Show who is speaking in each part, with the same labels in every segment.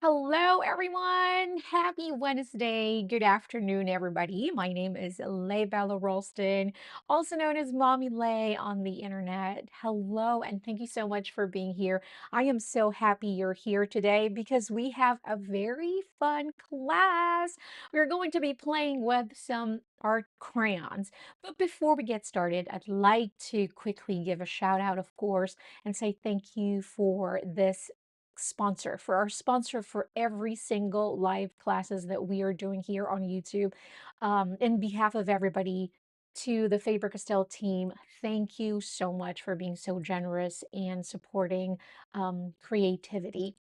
Speaker 1: Hello, everyone. Happy Wednesday. Good afternoon, everybody. My name is Bella Ralston, also known as Mommy Lay on the internet. Hello, and thank you so much for being here. I am so happy you're here today because we have a very fun class. We're going to be playing with some art crayons. But before we get started, I'd like to quickly give a shout out, of course, and say thank you for this for our sponsor for every single live classes that we are doing here on YouTube. In behalf of everybody, to the Faber-Castell team, thank you so much for being so generous and supporting creativity,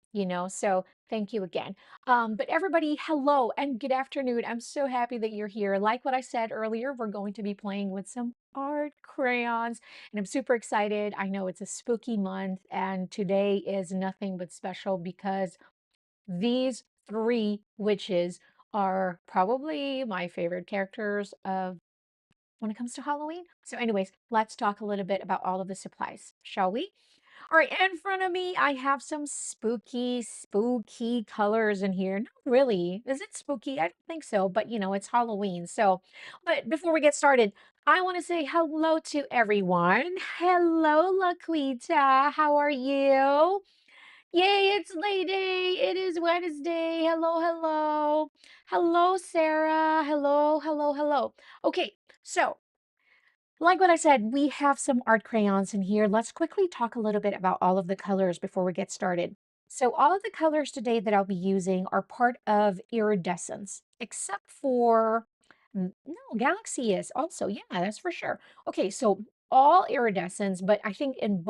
Speaker 1: so thank you again. But everybody, hello and good afternoon. I'm so happy that you're here. Like what I said earlier, we're going to be playing with some art crayons and I'm super excited. I know it's a spooky month, and today is nothing but special because these three witches are probably my favorite characters of when it comes to Halloween. So, anyways, let's talk a little bit about all of the supplies, shall we? All right, in front of me, I have some spooky colors in here. Not really. Is it spooky? I don't think so, but it's Halloween. But before we get started, I want to say hello to everyone. Hello, Laquita. How are you? Yay, it's Lady. It is Wednesday. Hello. Hello, Sarah. Hello. Okay, so like what I said, we have some art crayons in here. Let's quickly talk a little bit about all of the colors before we get started. So all of the colors today that I'll be using are part of iridescence, except for, no, galaxy is also, yeah, that's for sure. Okay, so all iridescence, but I think in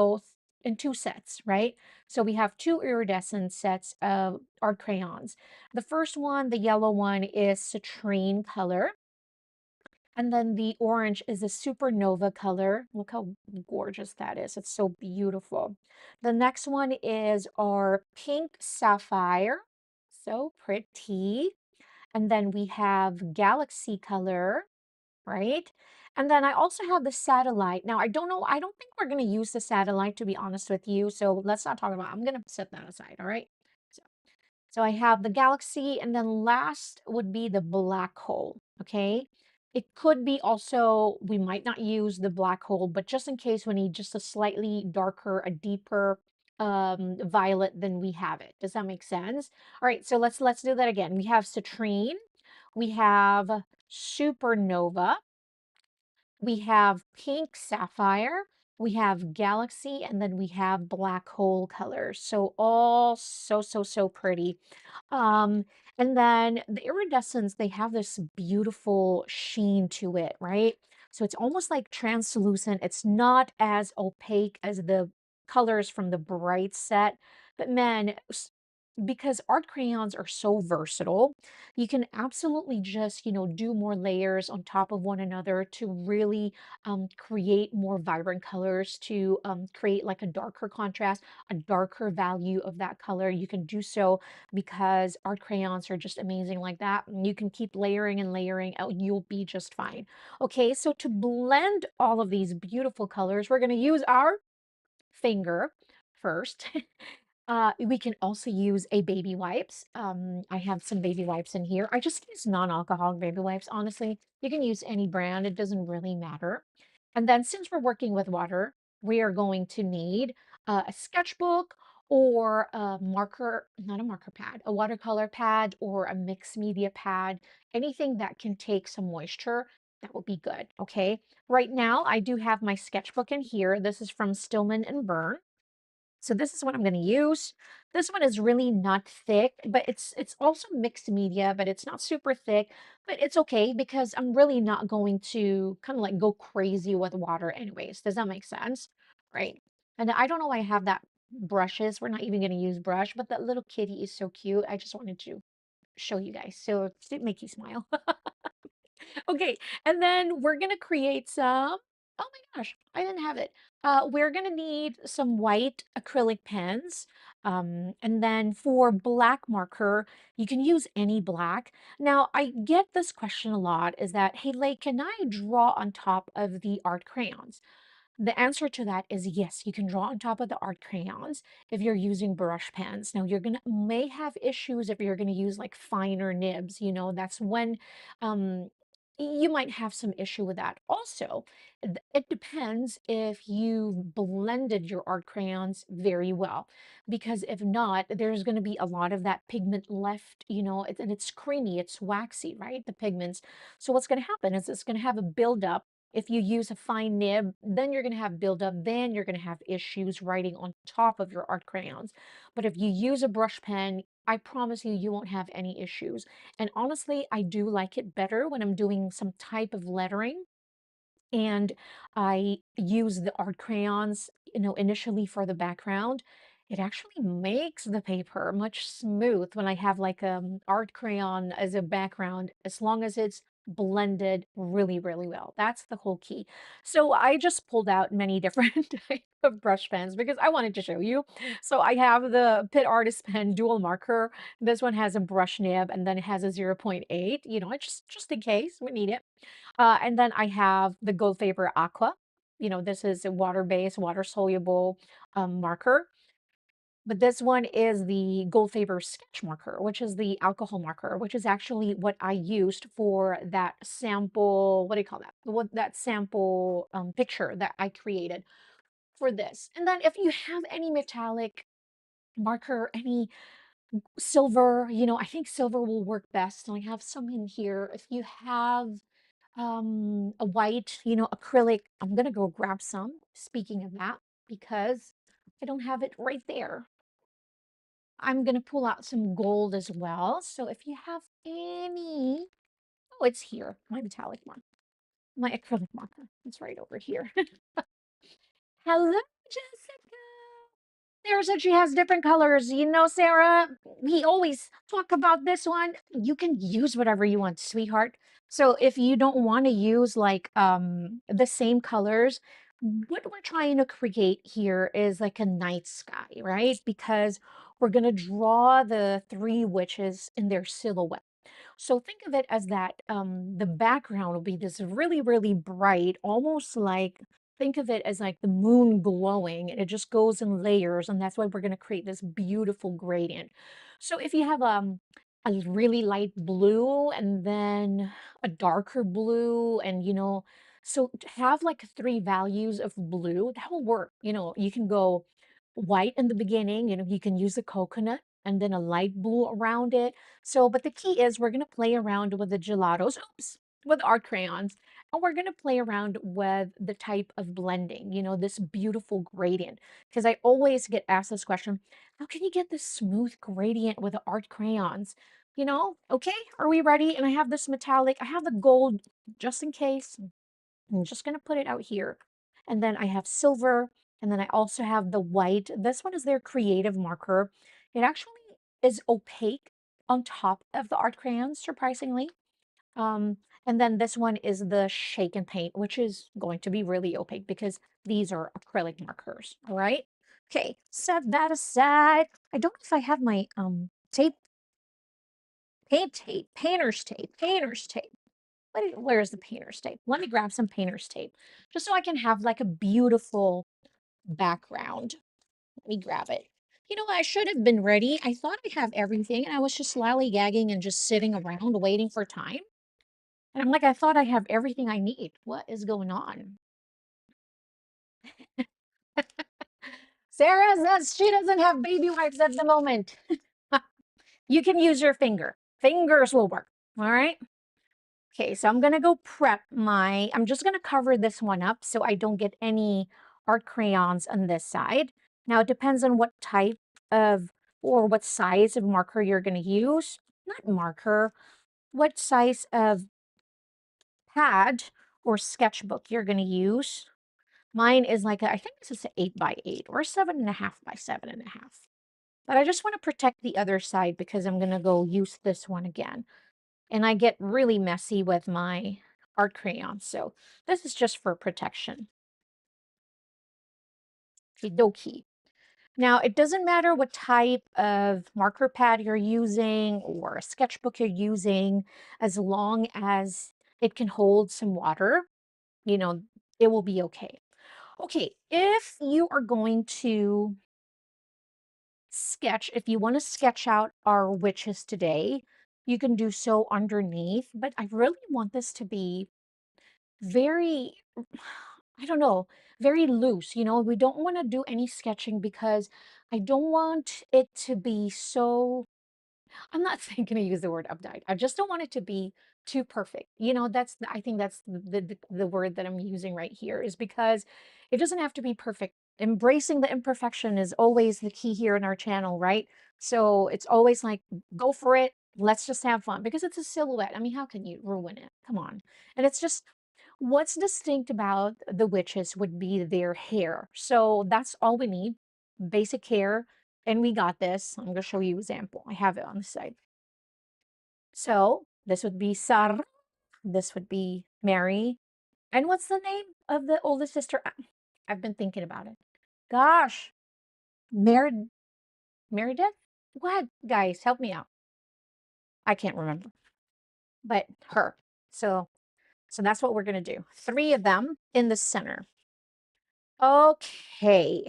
Speaker 1: two sets, right? So we have two iridescent sets of art crayons. The first one, the yellow one, is citrine color. And then the orange is a supernova color. Look how gorgeous that is. It's so beautiful. The next one is our pink sapphire. So pretty. And then we have galaxy color, right? And then I also have the satellite. Now, I don't know. I don't think we're going to use the satellite, to be honest with you. So let's not talk about it. I'm going to set that aside, all right? So, so I have the galaxy, and then last would be the black hole, okay? It could be also, we might not use the black hole, but just in case we need just a slightly darker, a deeper violet, then we have it. Does that make sense? All right, so let's do that again. We have citrine, we have supernova, we have pink sapphire, we have galaxy, and then we have black hole colors. So all so pretty. Um, and then the iridescence, they have this beautiful sheen to it, right? So it's almost like translucent. It's not as opaque as the colors from the bright set, but man, because art crayons are so versatile, you can absolutely just, do more layers on top of one another to really create more vibrant colors, to create like a darker contrast, a darker value of that color. You can do so because art crayons are just amazing like that. And you can keep layering and layering out, you'll be just fine. Okay, so to blend all of these beautiful colors, we're going to use our finger first. We can also use a baby wipes. I have some baby wipes in here. I just use non-alcoholic baby wipes, honestly. You can use any brand, it doesn't really matter. And then since we're working with water, we are going to need a sketchbook or a marker, not a marker pad, a watercolor pad or a mixed media pad, anything that can take some moisture, that will be good, okay? Right now, I do have my sketchbook in here. This is from Stillman and Byrne. So this is what I'm going to use. This one is really not thick, but it's also mixed media, but it's not super thick, but it's okay because I'm really not going to kind of like go crazy with water anyways. Does that make sense? Right. And I don't know why I have that brushes. We're not even going to use brush, but that little kitty is so cute. I just wanted to show you guys. So to make you smile. Okay, and then we're gonna create some, oh my gosh, I didn't have it. We're gonna need some white acrylic pens. And then for black marker, you can use any black. Now, I get this question a lot is that, hey, Lake, can I draw on top of the art crayons? The answer to that is yes, you can draw on top of the art crayons if you're using brush pens. Now you're gonna may have issues if you're gonna use like finer nibs, that's when um you might have some issue with that. Also, it depends if you've blended your art crayons very well, because if not, there's going to be a lot of that pigment left, and it's creamy, it's waxy, right? The pigments. So what's going to happen is it's going to have a buildup. If you use a fine nib, then you're going to have buildup, then you're going to have issues writing on top of your art crayons. But if you use a brush pen, I promise you, you won't have any issues. And honestly, I do like it better when I'm doing some type of lettering and I use the art crayons, initially for the background. It actually makes the paper much smooth when I have like art crayon as a background, as long as it's blended really, really well. That's the whole key. So I just pulled out many different type of brush pens because I wanted to show you. So I have the Pit Artist Pen dual marker. This one has a brush nib and then it has a zero 0.8, just in case we need it. And then I have the Goldfaber Aqua. This is a water-based, water-soluble marker. But this one is the Goldfaber Sketch Marker, which is the alcohol marker, which is actually what I used for that sample. What do you call that? That sample picture that I created for this. And then if you have any metallic marker, any silver, I think silver will work best. And I have some in here. If you have a white, acrylic, I'm gonna go grab some, speaking of that, because I don't have it right there. I'm gonna pull out some gold as well. So if you have any, oh, it's here, my metallic one, my acrylic marker. It's right over here. Hello, Jessica. Sarah said she has different colors. Sarah, we always talk about this one. You can use whatever you want, sweetheart. So if you don't want to use like the same colors, what we're trying to create here is like a night sky, right? Because we're going to draw the three witches in their silhouette. So think of it as that the background will be this really, really bright, almost like think of it as like the moon glowing, and it just goes in layers, and that's why we're going to create this beautiful gradient. So if you have a really light blue and then a darker blue, and so to have like three values of blue, that will work. You can go white in the beginning, you can use the coconut and then a light blue around it. So, but the key is we're going to play around with the gelatos, oops, with art crayons, and we're going to play around with the type of blending, this beautiful gradient. Because I always get asked this question, how can you get this smooth gradient with the art crayons? Okay, are we ready? And I have this metallic, I have the gold just in case. I'm just going to put it out here. And then I have silver, and then I also have the white. This one is their creative marker. It actually is opaque on top of the art crayons, surprisingly. Um, and then this one is the shake and paint, which is going to be really opaque because these are acrylic markers. All right. Okay, set that aside. I don't know if I have my tape, painter's tape. Where's the painter's tape? Let me grab some painter's tape just so I can have like a beautiful background. Let me grab it. I should have been ready. I thought I have everything and I was just lollygagging and just sitting around waiting for time. And I'm like, I thought I have everything I need. What is going on? Sarah says she doesn't have baby wipes at the moment. You can use your finger. Fingers will work. All right. Okay, so I'm gonna go I'm just gonna cover this one up so I don't get any art crayons on this side. Now it depends on what type of or what size of marker you're gonna use. Not marker, what size of pad or sketchbook you're gonna use. Mine is like I think this is an 8 by 8 or 7.5 by 7.5. But I just want to protect the other side because I'm gonna go use this one again. And I get really messy with my art crayons. So this is just for protection. Okie. Now, it doesn't matter what type of marker pad you're using or a sketchbook you're using, as long as it can hold some water, you know, it will be okay. Okay, if you are going to sketch, if you want to sketch out our witches today, you can do so underneath, but I really want this to be very, I don't know, very loose. We don't want to do any sketching because I don't want it to be so, I'm not saying gonna use the word updike. I just don't want it to be too perfect. I think that's the word that I'm using right here, is because it doesn't have to be perfect. Embracing the imperfection is always the key here in our channel, right? So it's always like, go for it. Let's just have fun because it's a silhouette. I mean, how can you ruin it? Come on. And it's just what's distinct about the witches would be their hair. So that's all we need. Basic hair, and we got this. I'm going to show you example. I have it on the side. So this would be Sar. This would be Mary. And what's the name of the oldest sister? I've been thinking about it. Gosh, Meredith? Meredith? What? Guys, help me out. I can't remember. But her. So that's what we're going to do. 3 of them in the center. Okay.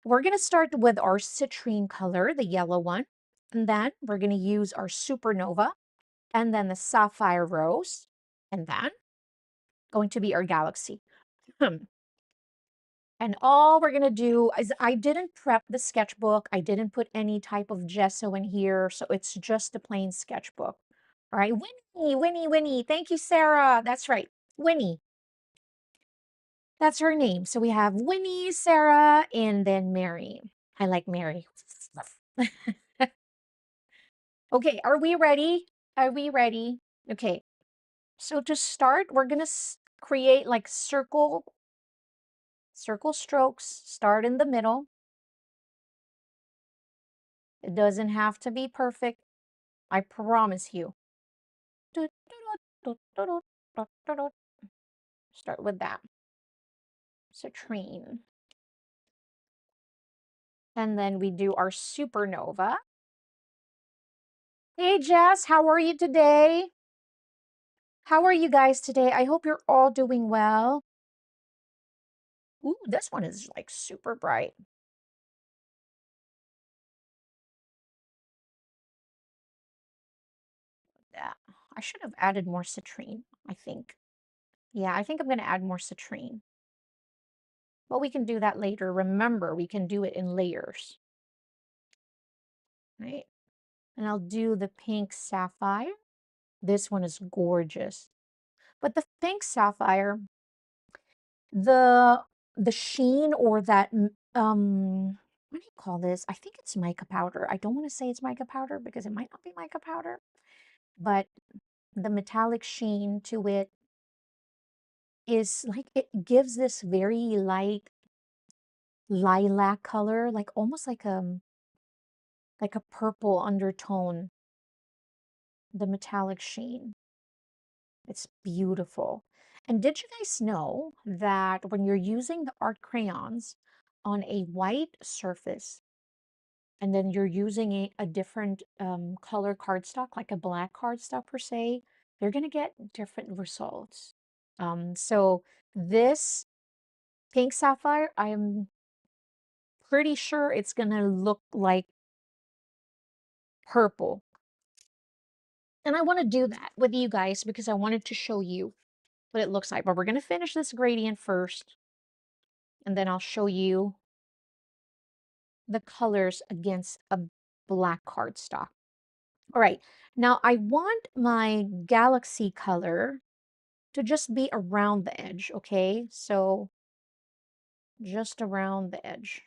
Speaker 1: We're going to start with our citrine color, the yellow one. And then we're going to use our supernova, and then the sapphire rose, and then going to be our galaxy. And all we're going to do is, I didn't prep the sketchbook. I didn't put any type of gesso in here. So it's just a plain sketchbook. All right. Winnie, Winnie, Winnie. Thank you, Sarah. That's right. Winnie. That's her name. So we have Winnie, Sarah, and then Mary. I like Mary. Okay, are we ready? Are we ready? Okay, so to start, we're gonna create like circle strokes. Start in the middle. It doesn't have to be perfect. I promise you. Start with that. Citrine. And then we do our supernova. Hey, Jess, how are you today? How are you guys today? I hope you're all doing well. Ooh, this one is like super bright. Yeah, I should have added more citrine, I think. Yeah, I think I'm going to add more citrine. But we can do that later. Remember, we can do it in layers. Right? And I'll do the pink sapphire. This one is gorgeous. But the pink sapphire, the sheen, or that what do you call this? I think it's mica powder. I don't want to say it's mica powder because it might not be mica powder, but the metallic sheen to it is like, it gives this very light lilac color, like almost like a purple undertone, the metallic sheen. It's beautiful. And did you guys know that when you're using the art crayons on a white surface, and then you're using a different color cardstock, like a black cardstock per se, you're going to get different results. So this pink sapphire, I'm pretty sure it's going to look like purple. And I want to do that with you guys because I wanted to show you what it looks like. But we're going to finish this gradient first, and then I'll show you the colors against a black cardstock. All right, now I want my galaxy color to just be around the edge, okay? So just around the edge.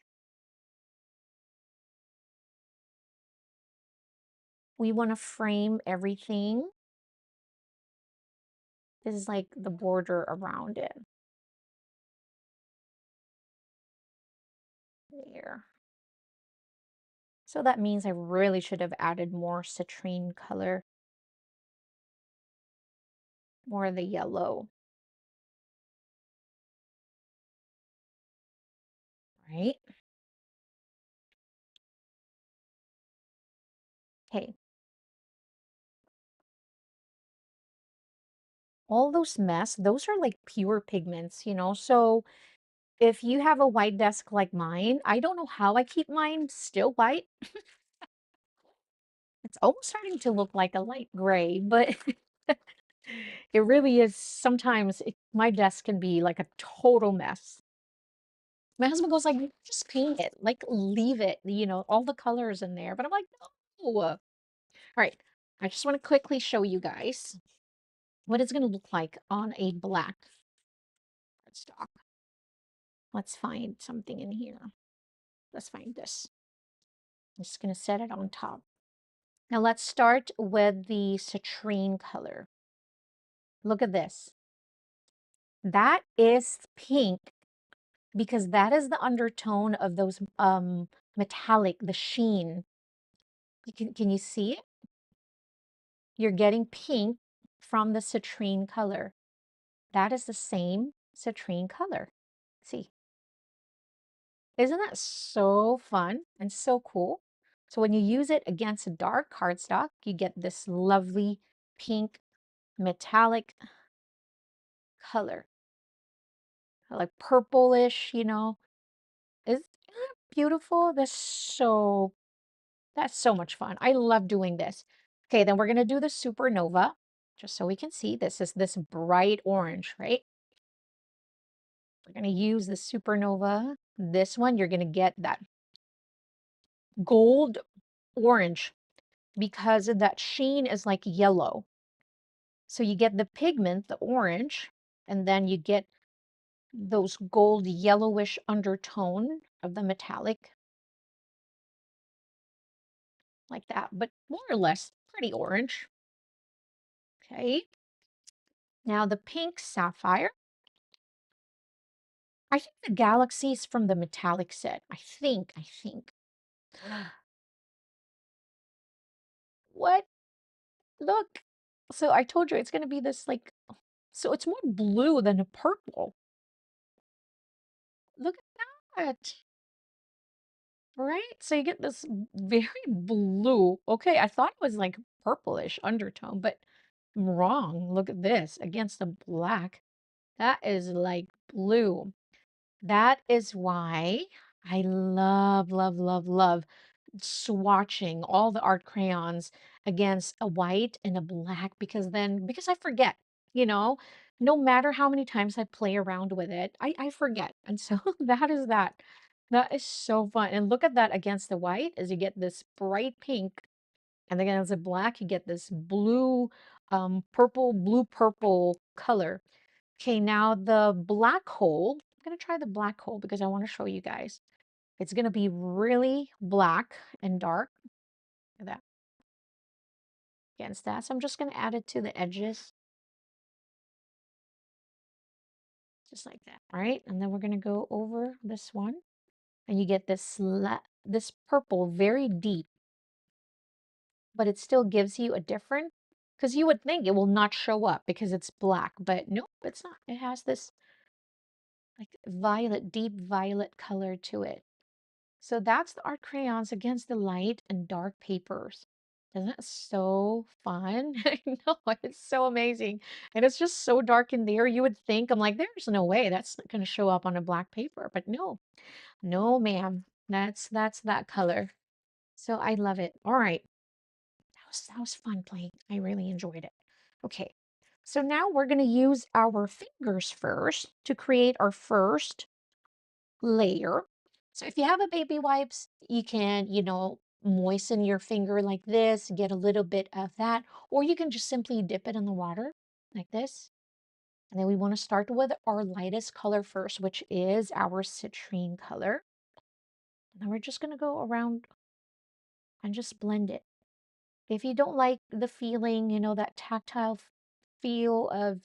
Speaker 1: We want to frame everything. This is like the border around it. There. So that means I really should have added more citrine color, more of the yellow, right? Okay. All those mess, those are like pure pigments, so If you have a white desk like mine, I don't know how I keep mine still white. It's almost starting to look like a light gray, but it really is sometimes my desk can be like a total mess. My husband goes like, just paint it, like leave it, all the colors in there. But I'm like, no. All right. I just want to quickly show you guys what it's going to look like on a black stock. Let's find something in here. Let's find this. I'm just going to set it on top. Now let's start with the citrine color. Look at this. That is pink because that is the undertone of those metallic, the sheen. Can you see it? You're getting pink from the citrine color. That is the same citrine color. See, isn't that so fun and so cool? So when you use it against a dark cardstock, you get this lovely pink metallic color, like purplish, Isn't that beautiful? That's so much fun. I love doing this. Okay, then we're gonna do the supernova, just so we can see. This is this bright orange, right? We're gonna use the supernova. This one, you're gonna get that gold orange because that sheen is like yellow. So you get the pigment, the orange, and then you get those gold yellowish undertone of the metallic like that, but more or less pretty orange. Okay. Now the pink sapphire. I think the galaxy is from the metallic set. I think. What? Look. So I told you it's going to be this like, so it's more blue than a purple. Look at that. Right? So you get this very blue. Okay, I thought it was like purplish undertone, but I'm wrong. Look at this against the black. That is like blue. That is why I love, love, love, love swatching all the art crayons against a white and a black because I forget, you know, no matter how many times I play around with it, I forget. And so that is that. That is so fun. And look at that against the white as you get this bright pink. And then against the black, you get this blue, blue purple color. Okay, now the black hole. I'm going to try the black hole because I want to show you guys. It's going to be really black and dark. Look at that against that. So I'm just going to add it to the edges, just like that. All right, and then we're going to go over this one, and you get this purple, very deep, but it still gives you a different. Because you would think it will not show up because it's black, but nope, it's not. It has this like violet, deep violet color to it. So that's the art crayons against the light and dark papers. Isn't that so fun? I know, it's so amazing. And it's just so dark in there. You would think, I'm like, there's no way that's going to show up on a black paper. But no, no, ma'am. That's that color. So I love it. All right. That was fun playing. I really enjoyed it. Okay. So now we're going to use our fingers first to create our first layer. So if you have a baby wipes, you can, moisten your finger like this, get a little bit of that, or you can just simply dip it in the water like this. And then we want to start with our lightest color first, which is our citrine color. And then we're just going to go around and just blend it. If you don't like the feeling, that tactile feel of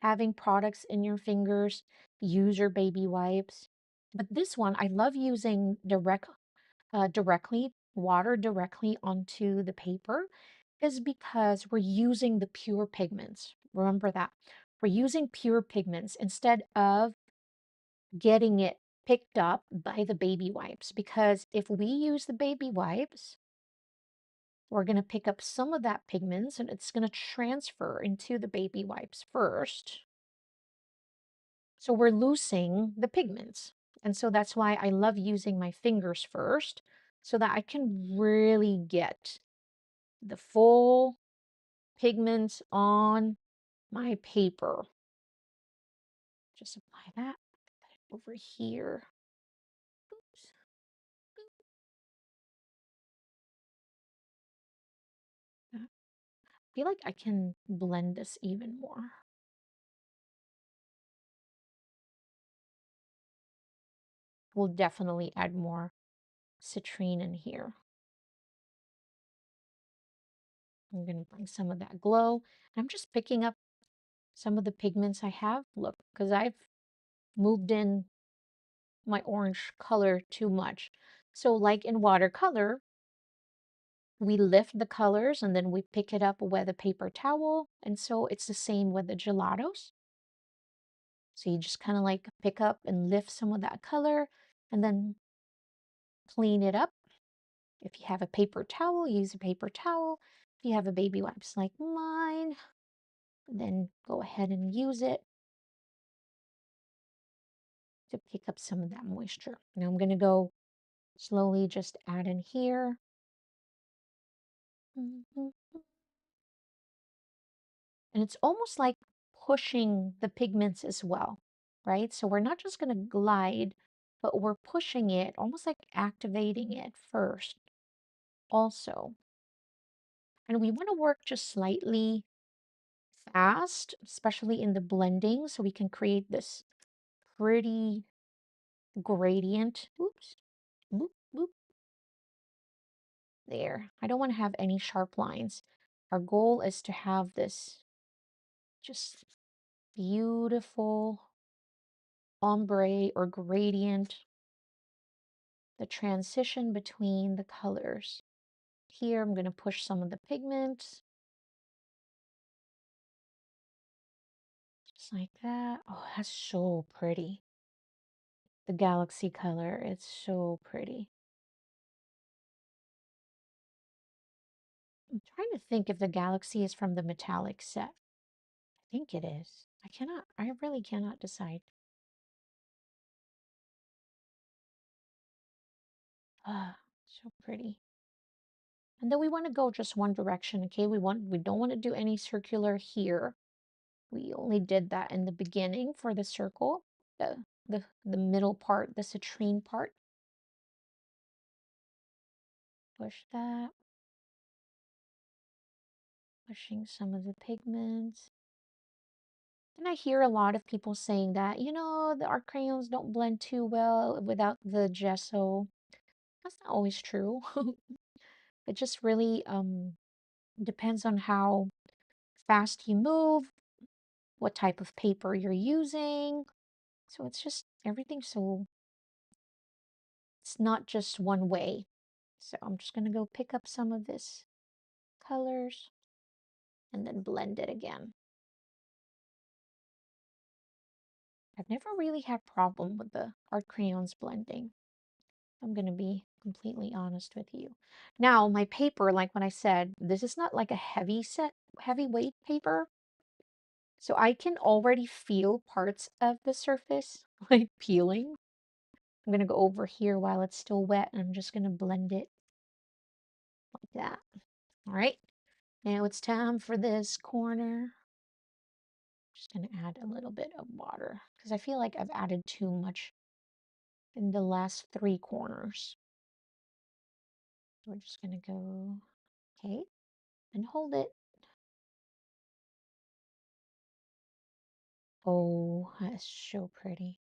Speaker 1: having products in your fingers, use your baby wipes. But this one, I love using directly, water directly onto the paper, is because we're using the pure pigments. Remember that. We're using pure pigments instead of getting it picked up by the baby wipes. Because if we use the baby wipes, we're going to pick up some of that pigments and it's going to transfer into the baby wipes first. So we're losing the pigments. And so that's why I love using my fingers first so that I can really get the full pigments on my paper. Just apply that over here. Oops. I feel like I can blend this even more. We'll definitely add more citrine in here. I'm going to bring some of that glow. I'm just picking up some of the pigments I have. Look, because I've moved in my orange color too much. So like in watercolor, we lift the colors and then we pick it up with a paper towel. And so it's the same with the gelatos. So you just kind of like pick up and lift some of that color and then clean it up. If you have a paper towel, use a paper towel. If you have a baby wipes like mine, then go ahead and use it to pick up some of that moisture. Now I'm going to go slowly just add in here. Mhm. And it's almost like pushing the pigments as well, right? So we're not just going to glide, but we're pushing it, almost like activating it first also. And we want to work just slightly fast, especially in the blending, so we can create this pretty gradient. Oops, boop, boop. There. I don't want to have any sharp lines. Our goal is to have this just beautiful ombre or gradient, the transition between the colors. Here, I'm going to push some of the pigments, just like that. Oh, that's so pretty. The galaxy color, it's so pretty. I'm trying to think if the galaxy is from the metallic set. I think it is. I really cannot decide. Ah, so pretty. And then we want to go just one direction, okay? We don't want to do any circular here. We only did that in the beginning for the circle, the middle part, the citrine part. Push that, pushing some of the pigments. And I hear a lot of people saying that, the art crayons don't blend too well without the gesso. That's not always true. It just really depends on how fast you move, what type of paper you're using. So it's just everything. So it's not just one way. So I'm just going to go pick up some of this colors and then blend it again. I've never really had problem with the art crayons blending. I'm going to be completely honest with you. Now, my paper, like what I said, this is not like a heavyweight paper. So I can already feel parts of the surface like peeling. I'm going to go over here while it's still wet and I'm just going to blend it like that. All right. Now it's time for this corner. Just going to add a little bit of water because I feel like I've added too much in the last three corners. We're just going to go, okay, and hold it. Oh, that's so pretty.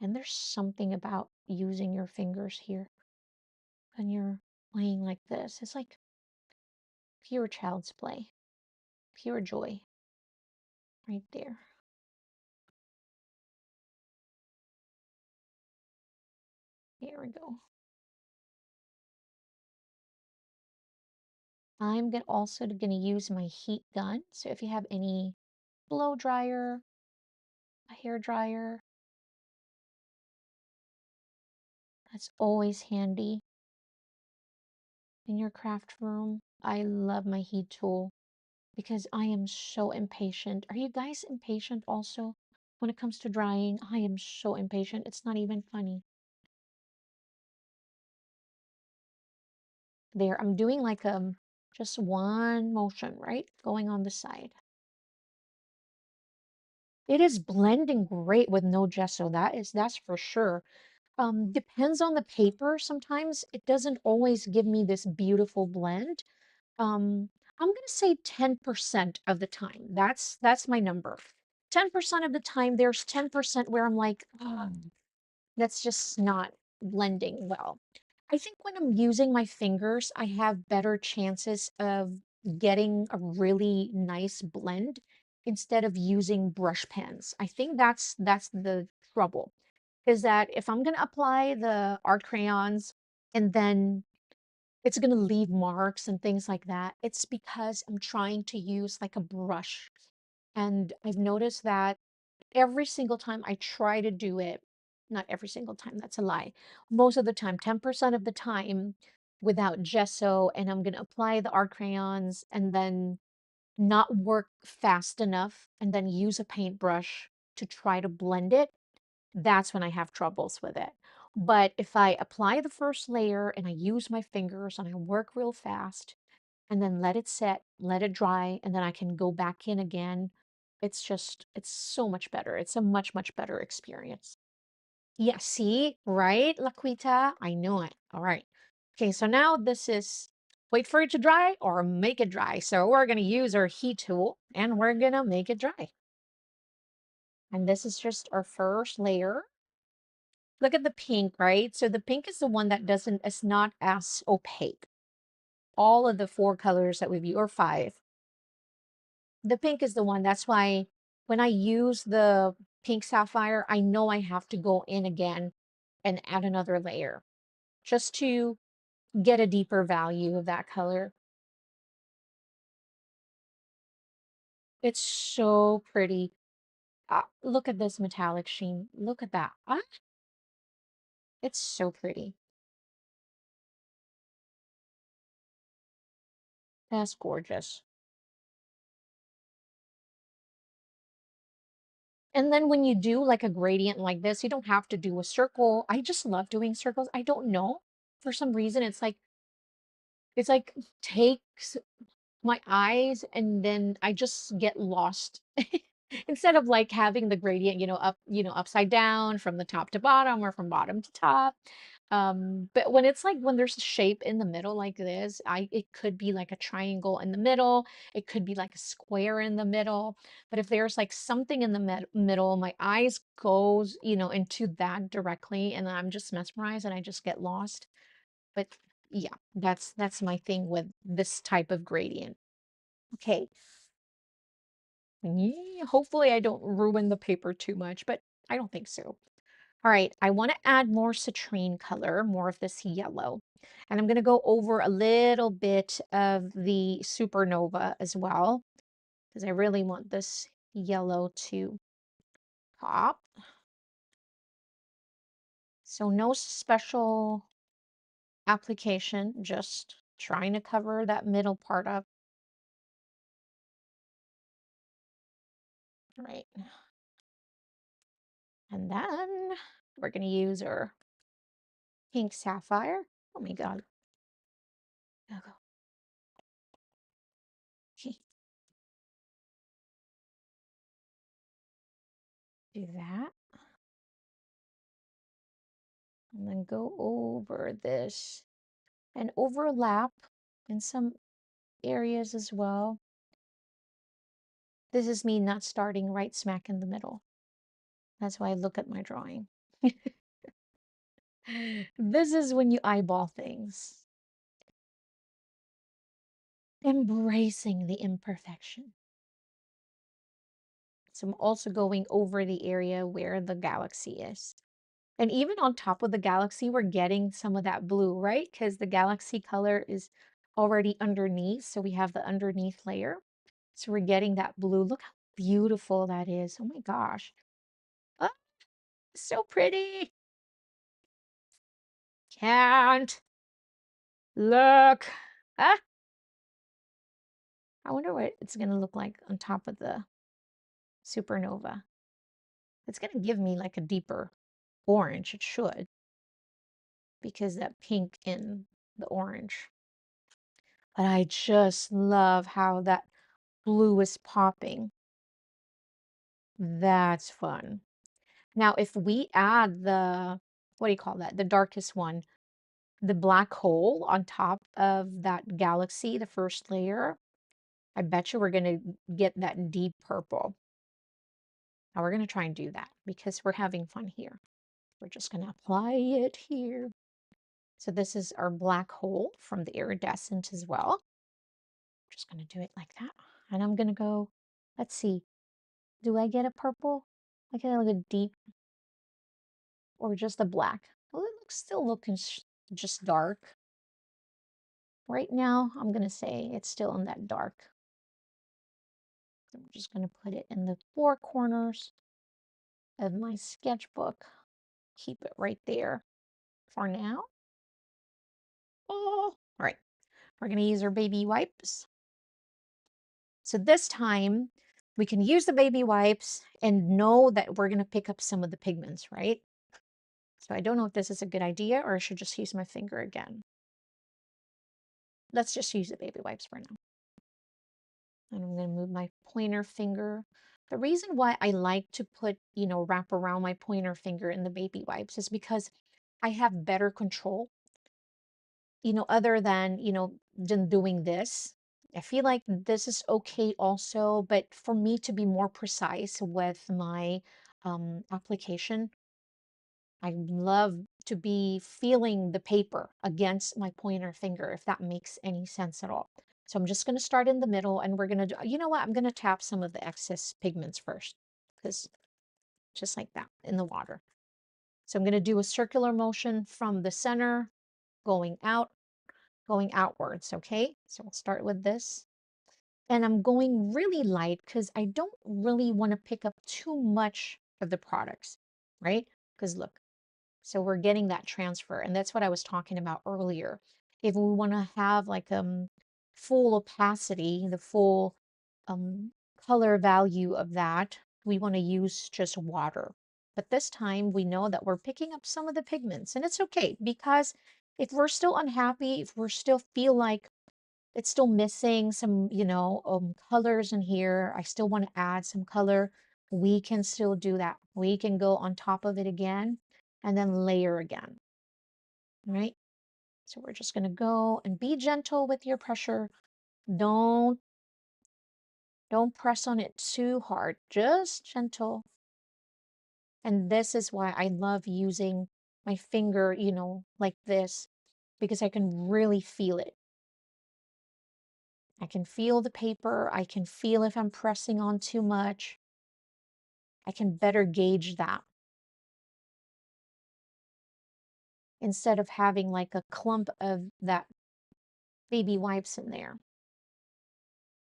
Speaker 1: And there's something about using your fingers here when you're playing like this. It's like pure child's play, pure joy right there. There we go. I'm also going to use my heat gun. So if you have any blow dryer, a hair dryer, that's always handy in your craft room. I love my heat tool because I am so impatient. Are you guys impatient also? When it comes to drying, I am so impatient. It's not even funny. There, I'm doing like just one motion, right? Going on the side. It is blending great with no gesso. That's for sure. Depends on the paper. Sometimes it doesn't always give me this beautiful blend. Um, I'm gonna say 10% of the time. That's my number. 10% of the time, there's 10% where I'm like, oh, that's just not blending well. I think when I'm using my fingers, I have better chances of getting a really nice blend instead of using brush pens. I think that's the trouble. Is that if I'm gonna apply the art crayons and then it's gonna leave marks and things like that, it's because I'm trying to use like a brush. And I've noticed that every single time I try to do it, not every single time, that's a lie. Most of the time, 10% of the time without gesso, and I'm gonna apply the art crayons and then not work fast enough and then use a paintbrush to try to blend it, that's when I have troubles with it. But if I apply the first layer and I use my fingers and I work real fast and then let it set, let it dry, and then I can go back in again, it's so much better. It's a much, much better experience. Yeah, see, right, Laquita? I knew it. All right. Okay, so now this is wait for it to dry or make it dry. So we're going to use our heat tool and we're going to make it dry. And this is just our first layer. Look at the pink, right? So the pink is the one that doesn't, it's not as opaque. All of the four colors that we've used, or five, the pink is the one. That's why when I use the pink sapphire, I know I have to go in again and add another layer just to get a deeper value of that color. It's so pretty. Look at this metallic sheen. Look at that. It's so pretty. That's gorgeous. And then when you do like a gradient like this, you don't have to do a circle. I just love doing circles. I don't know. For some reason, it's like takes my eyes and then I just get lost. Instead of like having the gradient, upside down from the top to bottom or from bottom to top. But when it's like when there's a shape in the middle like this, it could be like a triangle in the middle, it could be like a square in the middle. But if there's like something in the middle, my eyes goes, into that directly, and I'm just mesmerized and I just get lost. But yeah, that's my thing with this type of gradient. Okay. Yeah, hopefully I don't ruin the paper too much, but I don't think so. All right, I want to add more citrine color, more of this yellow. And I'm going to go over a little bit of the supernova as well, because I really want this yellow to pop. So no special application, just trying to cover that middle part up. All right. And then we're going to use our pink sapphire. Oh my God. Go, go. Okay. Do that. And then go over this and overlap in some areas as well. This is me not starting right smack in the middle. That's why I look at my drawing. This is when you eyeball things. Embracing the imperfection. So I'm also going over the area where the galaxy is. And even on top of the galaxy, we're getting some of that blue, right? Because the galaxy color is already underneath. So we have the underneath layer. So we're getting that blue. Look how beautiful that is. Oh my gosh. Oh, so pretty. Can't look. Ah, I wonder what it's going to look like on top of the supernova. It's going to give me like a deeper orange. It should, because that pink in the orange. But I just love how that blue is popping. That's fun. Now, if we add the, what do you call that? The darkest one, the black hole on top of that galaxy, the first layer, I bet you we're going to get that deep purple. Now we're going to try and do that because we're having fun here. We're just going to apply it here. So this is our black hole from the iridescent as well. I'm just going to do it like that. And I'm going to go, let's see, do I get a purple? I get like a deep or just a black? Well, it looks still looking just dark. Right now, I'm going to say it's still in that dark. I'm just going to put it in the four corners of my sketchbook. Keep it right there for now. Oh, all right. We're going to use our baby wipes. So this time, we can use the baby wipes and know that we're going to pick up some of the pigments, right? So I don't know if this is a good idea or I should just use my finger again. Let's just use the baby wipes for now. And I'm going to move my pointer finger. The reason why I like to put, wrap around my pointer finger in the baby wipes is because I have better control, other than, than doing this. I feel like this is okay also, but for me to be more precise with my application, I love to be feeling the paper against my pointer finger, if that makes any sense at all. So I'm just going to start in the middle and we're going to do, you know what? I'm going to tap some of the excess pigments first, because just like that in the water. So I'm going to do a circular motion from the center, going out, going outwards. Okay. So we'll start with this. And I'm going really light because I don't really want to pick up too much of the products, right? Because look, so we're getting that transfer. And that's what I was talking about earlier. If we want to have like full opacity, the full color value of that, we want to use just water. But this time we know that we're picking up some of the pigments and it's okay, because if we're still unhappy, if we're still feel like it's still missing some, colors in here, I still want to add some color, we can still do that. We can go on top of it again and then layer again, right? So we're just going to go and be gentle with your pressure. Don't press on it too hard, just gentle. And this is why I love using my finger, like this, because I can really feel it. I can feel the paper. I can feel if I'm pressing on too much. I can better gauge that instead of having like a clump of that baby wipes in there.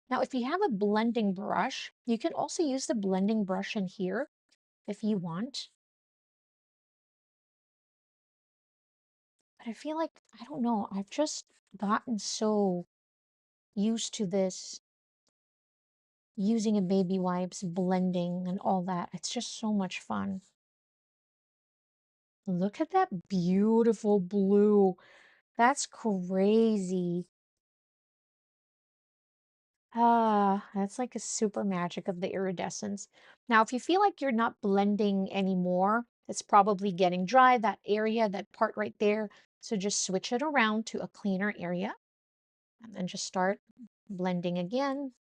Speaker 1: Now, if you have a blending brush, you can also use the blending brush in here if you want. But I feel like, I don't know, I've just gotten so used to this, using a baby wipes, blending and all that. It's just so much fun. Look at that beautiful blue. That's crazy. Ah, that's like a super magic of the iridescence. Now, if you feel like you're not blending anymore, it's probably getting dry, that area, that part right there. So just switch it around to a cleaner area and then just start blending again.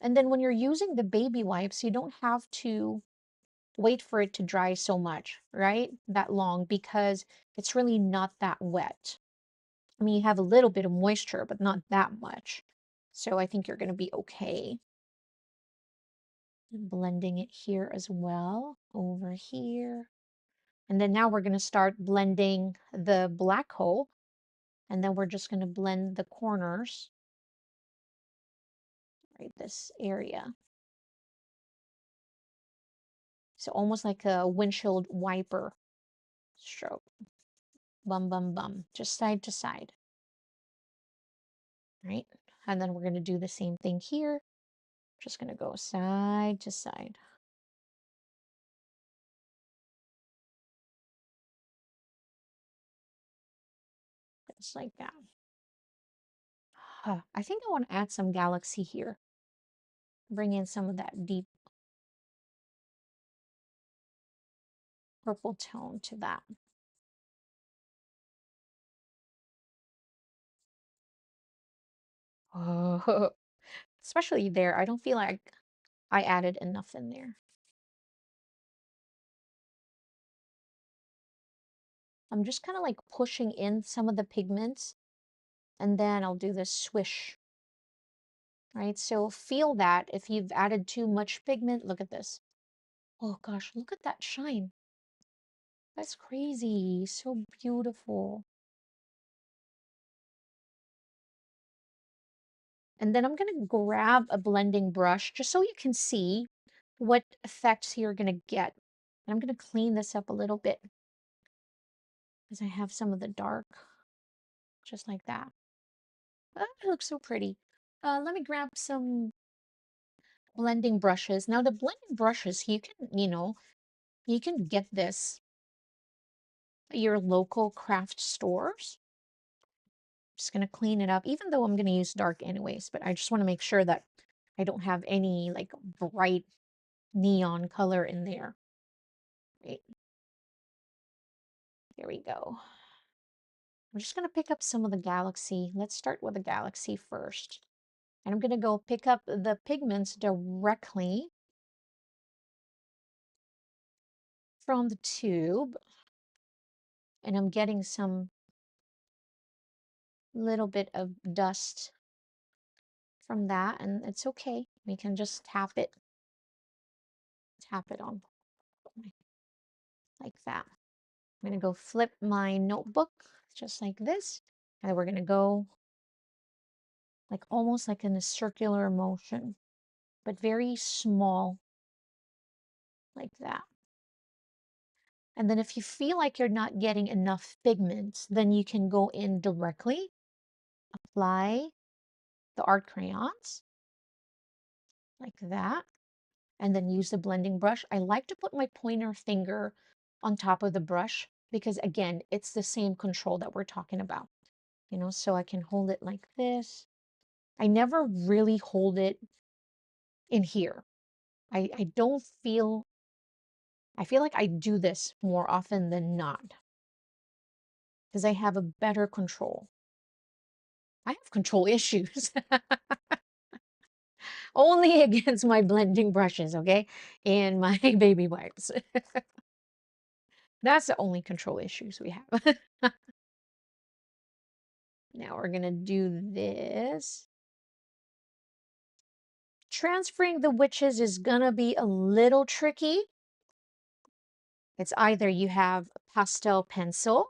Speaker 1: And then when you're using the baby wipes, you don't have to wait for it to dry so much, right? That long, because it's really not that wet. I mean, you have a little bit of moisture, but not that much. So I think you're going to be okay. And blending it here as well, over here. And then now we're going to start blending the black hole. And then we're just going to blend the corners, right, this area. So almost like a windshield wiper stroke. Bum, bum, bum. Just side to side. Right? And then we're going to do the same thing here. Just going to go side to side. just like that. I think I want to add some galaxy here. Bring in some of that deep purple tone to that. Oh, especially there. I don't feel like I added enough in there. I'm just kind of like pushing in some of the pigments, and then I'll do this swish, right? So feel that if you've added too much pigment, look at this. Oh gosh, look at that shine. That's crazy. So beautiful. And then I'm going to grab a blending brush just so you can see what effects you're going to get. And I'm going to clean this up a little bit because I have some of the dark, just like that. Oh, it looks so pretty. Let me grab some blending brushes. Now the blending brushes, you can, you can get this at your local craft stores. Just going to clean it up, even though I'm going to use dark anyways, but I just want to make sure that I don't have any like bright neon color in there. Right, here we go. I'm just going to pick up some of the galaxy. Let's start with the galaxy first. And I'm going to go pick up the pigments directly from the tube. And I'm getting some little bit of dust from that, and it's okay. We can just tap it on like that. I'm going to go flip my notebook just like this. And then we're going to go like almost like in a circular motion, but very small like that. And then if you feel like you're not getting enough pigments, then you can go in directly, apply the art crayons like that, and then use the blending brush. I like to put my pointer finger on top of the brush because again, it's the same control that we're talking about, so I can hold it like this. I never really hold it in here. I don't feel, I feel like I do this more often than not because I have a better control. I have control issues only against my blending brushes, okay? And my baby wipes. That's the only control issues we have. Now we're going to do this. Transferring the witches is going to be a little tricky. It's either you have a pastel pencil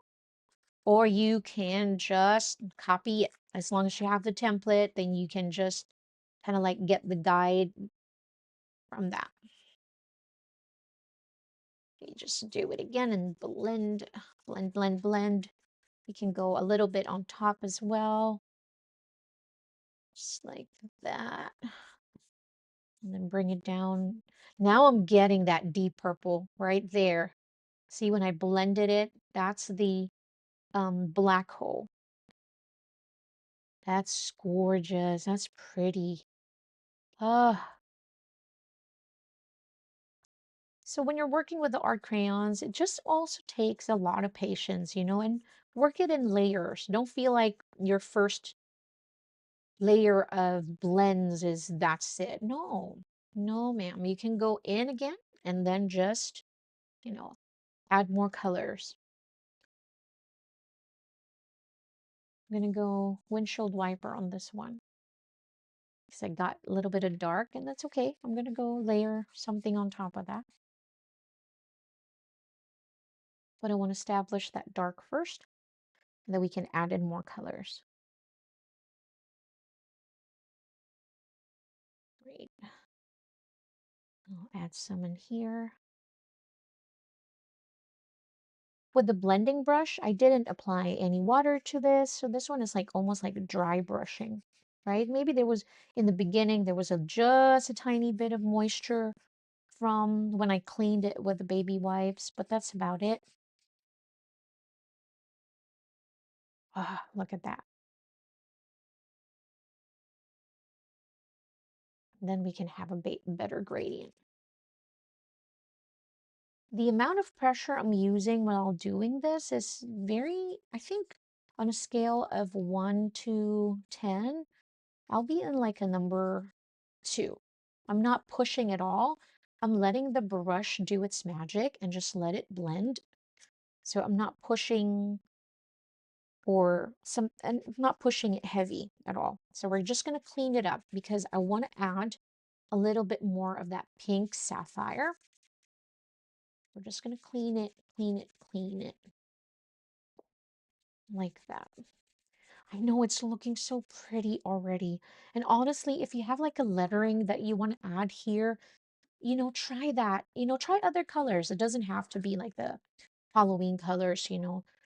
Speaker 1: or you can just copy it. As long as you have the template, then you can just kind of like get the guide from that. You just do it again and blend, blend, blend, blend. You can go a little bit on top as well. Just like that. And then bring it down. Now I'm getting that deep purple right there. See, when I blended it, that's the black hole. That's gorgeous. That's pretty. Ah. So when you're working with the art crayons, it just also takes a lot of patience, and work it in layers. Don't feel like your first layer of blends is that's it. No, no, ma'am. You can go in again and then just, add more colors. I'm going to go windshield wiper on this one because I got a little bit of dark, and that's okay. I'm going to go layer something on top of that. But I want to establish that dark first, and then we can add in more colors. Great. I'll add some in here. With the blending brush, I didn't apply any water to this, so this one is like almost like dry brushing, right? Maybe there was, in the beginning, there was just a tiny bit of moisture from when I cleaned it with the baby wipes, but that's about it. Ah, look at that. Then we can have a better gradient. The amount of pressure I'm using while doing this is very, I think on a scale of 1 to 10, I'll be in like a number 2. I'm not pushing at all. I'm letting the brush do its magic and just let it blend. So I'm not pushing and not pushing it heavy at all. So we're just going to clean it up because I want to add a little bit more of that pink sapphire. We're just going to clean it, clean it, clean it like that. I know it's looking so pretty already. And honestly, if you have like a lettering that you want to add here, try that. Try other colors. It doesn't have to be like the Halloween colors.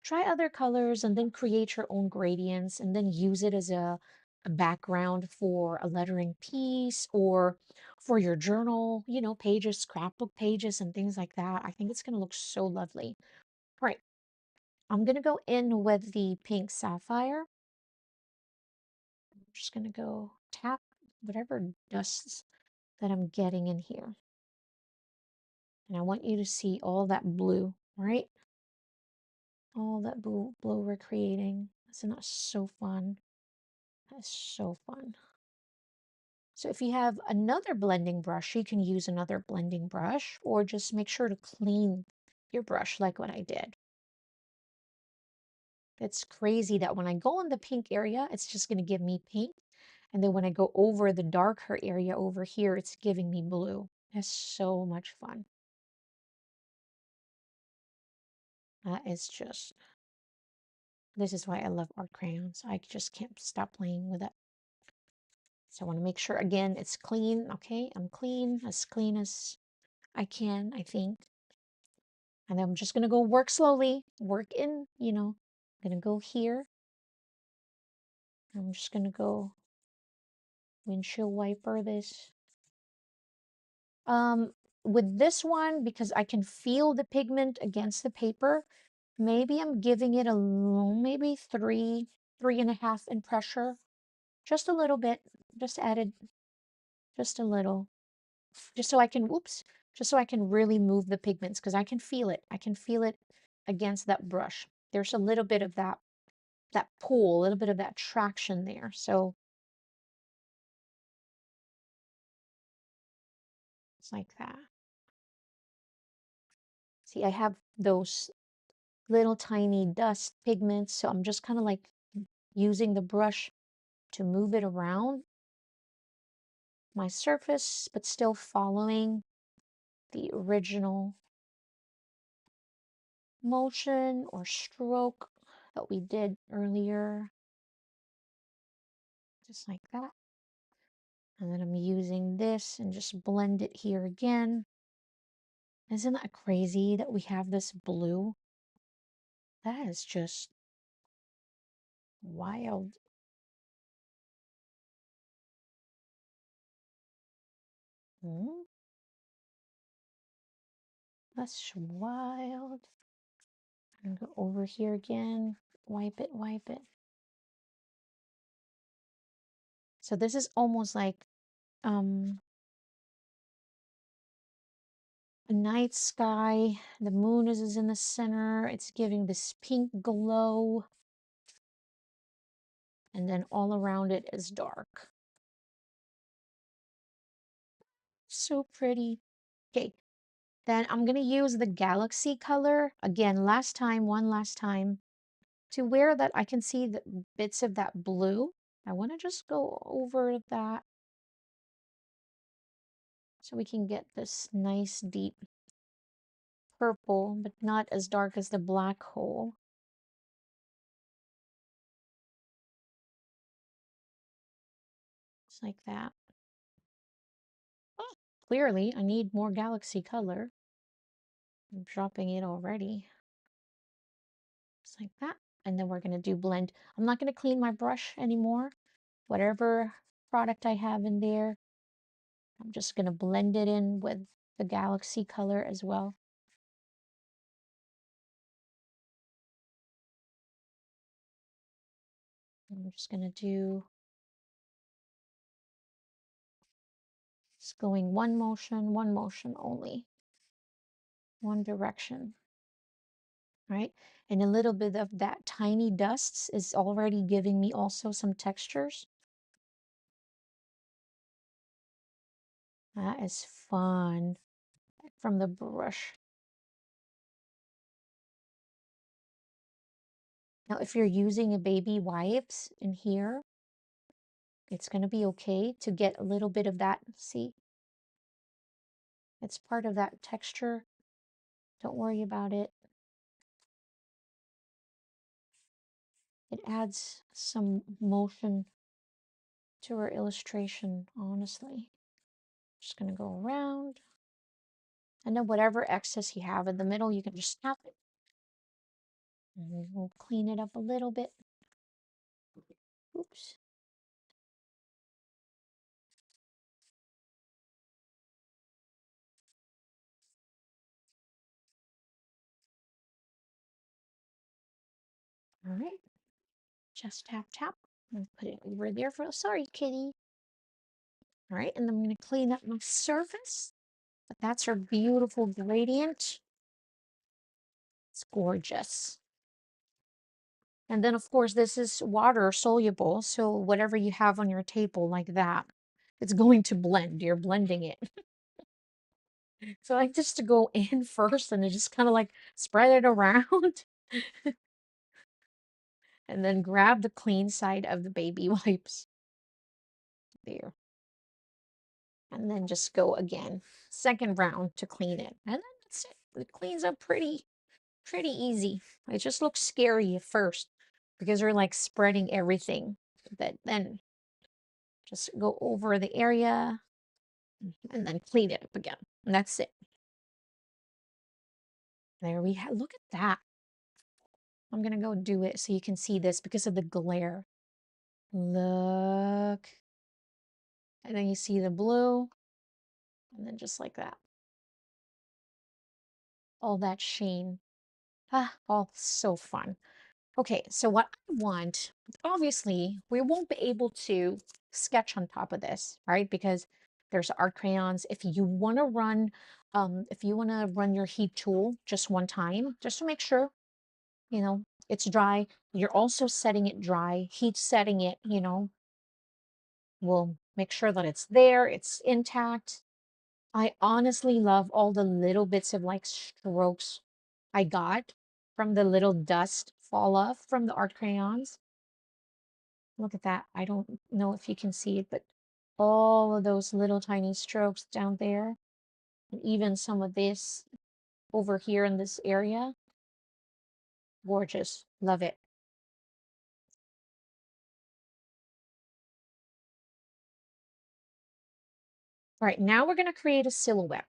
Speaker 1: Try other colors and then create your own gradients and then use it as a background for a lettering piece or for your journal, pages, scrapbook pages, and things like that. I think it's going to look so lovely. All right, I'm going to go in with the pink sapphire. I'm just going to go tap whatever dusts that I'm getting in here. And I want you to see all that blue, right? All that blue we're creating. Isn't that so fun? That's so fun. So if you have another blending brush, you can use another blending brush or just make sure to clean your brush like what I did. It's crazy that when I go in the pink area, it's just going to give me pink. And then when I go over the darker area over here, it's giving me blue. That's so much fun. This is why I love art crayons. I just can't stop playing with it. So I want to make sure, again, it's clean. Okay, I'm clean as I can, I think. And then I'm just going to go work slowly, work in. I'm going to go here. I'm just going to go windshield wiper this. With this one, because I can feel the pigment against the paper, maybe I'm giving it maybe 3.5 in pressure. Just a little bit, just added just a little, just so I can, just so I can really move the pigments because I can feel it. I can feel it against that brush. There's a little bit of that pull, a little bit of that traction there. So it's like that. See, I have those little tiny dust pigments, so I'm just kind of like using the brush to move it around my surface, but still following the original motion or stroke that we did earlier. Just like that. And then I'm using this and just blend it here again. Isn't that crazy that we have this blue? That is just wild. Hmm? That's wild. I'm gonna go over here again. Wipe it, wipe it. So this is almost like um a night sky. The moon is in the center. It's giving this pink glow. And then all around it is dark. So pretty. Okay, then I'm going to use the galaxy color. Again, one last time. To where that I can see the bits of that blue. I want to just go over that so we can get this nice deep purple, but not as dark as the black hole. Just like that. Oh, clearly, I need more galaxy color. I'm dropping it already. Just like that. And then we're going to do blend. I'm not going to clean my brush anymore. Whatever product I have in there, I'm just going to blend it in with the galaxy color as well. I'm just going to do just going one motion only, one direction, right? And a little bit of that tiny dust is already giving me also some textures. That is fun from the brush. Now, if you're using a baby wipes in here, it's going to be okay to get a little bit of that. See, it's part of that texture. Don't worry about it. It adds some motion to our illustration, honestly. Just going to go around. And then whatever excess you have in the middle, you can just snap it. And we'll clean it up a little bit. Oops. All right. Just tap, tap. And put it over there for, sorry, kitty. All right. And then I'm going to clean up my surface. But that's our beautiful gradient. It's gorgeous. And then, of course, this is water soluble. So whatever you have on your table like that, it's going to blend. You're blending it. So I like just to go in first and then just kind of like spread it around and then grab the clean side of the baby wipes. There. And then just go again. Second round to clean it. And then that's it. It cleans up pretty easy. It just looks scary at first because you're like spreading everything. But then just go over the area and then clean it up again. And that's it. There we have, look at that. I'm gonna go do it so you can see this because of the glare. Look. And then you see the blue. And then just like that. All that sheen. Ah, all so fun. Okay, so what I want, obviously, we won't be able to sketch on top of this, right? Because there's art crayons. If you want to run your heat tool just one time, just to make sure, it's dry. You're also setting it dry, heat setting it, will make sure that it's there, it's intact. I honestly love all the little bits of like strokes I got from the little dust fall off from the art crayons. Look at that. I don't know if you can see it, but all of those little tiny strokes down there, and even some of this over here in this area. Gorgeous. Love it. All right, now we're going to create a silhouette.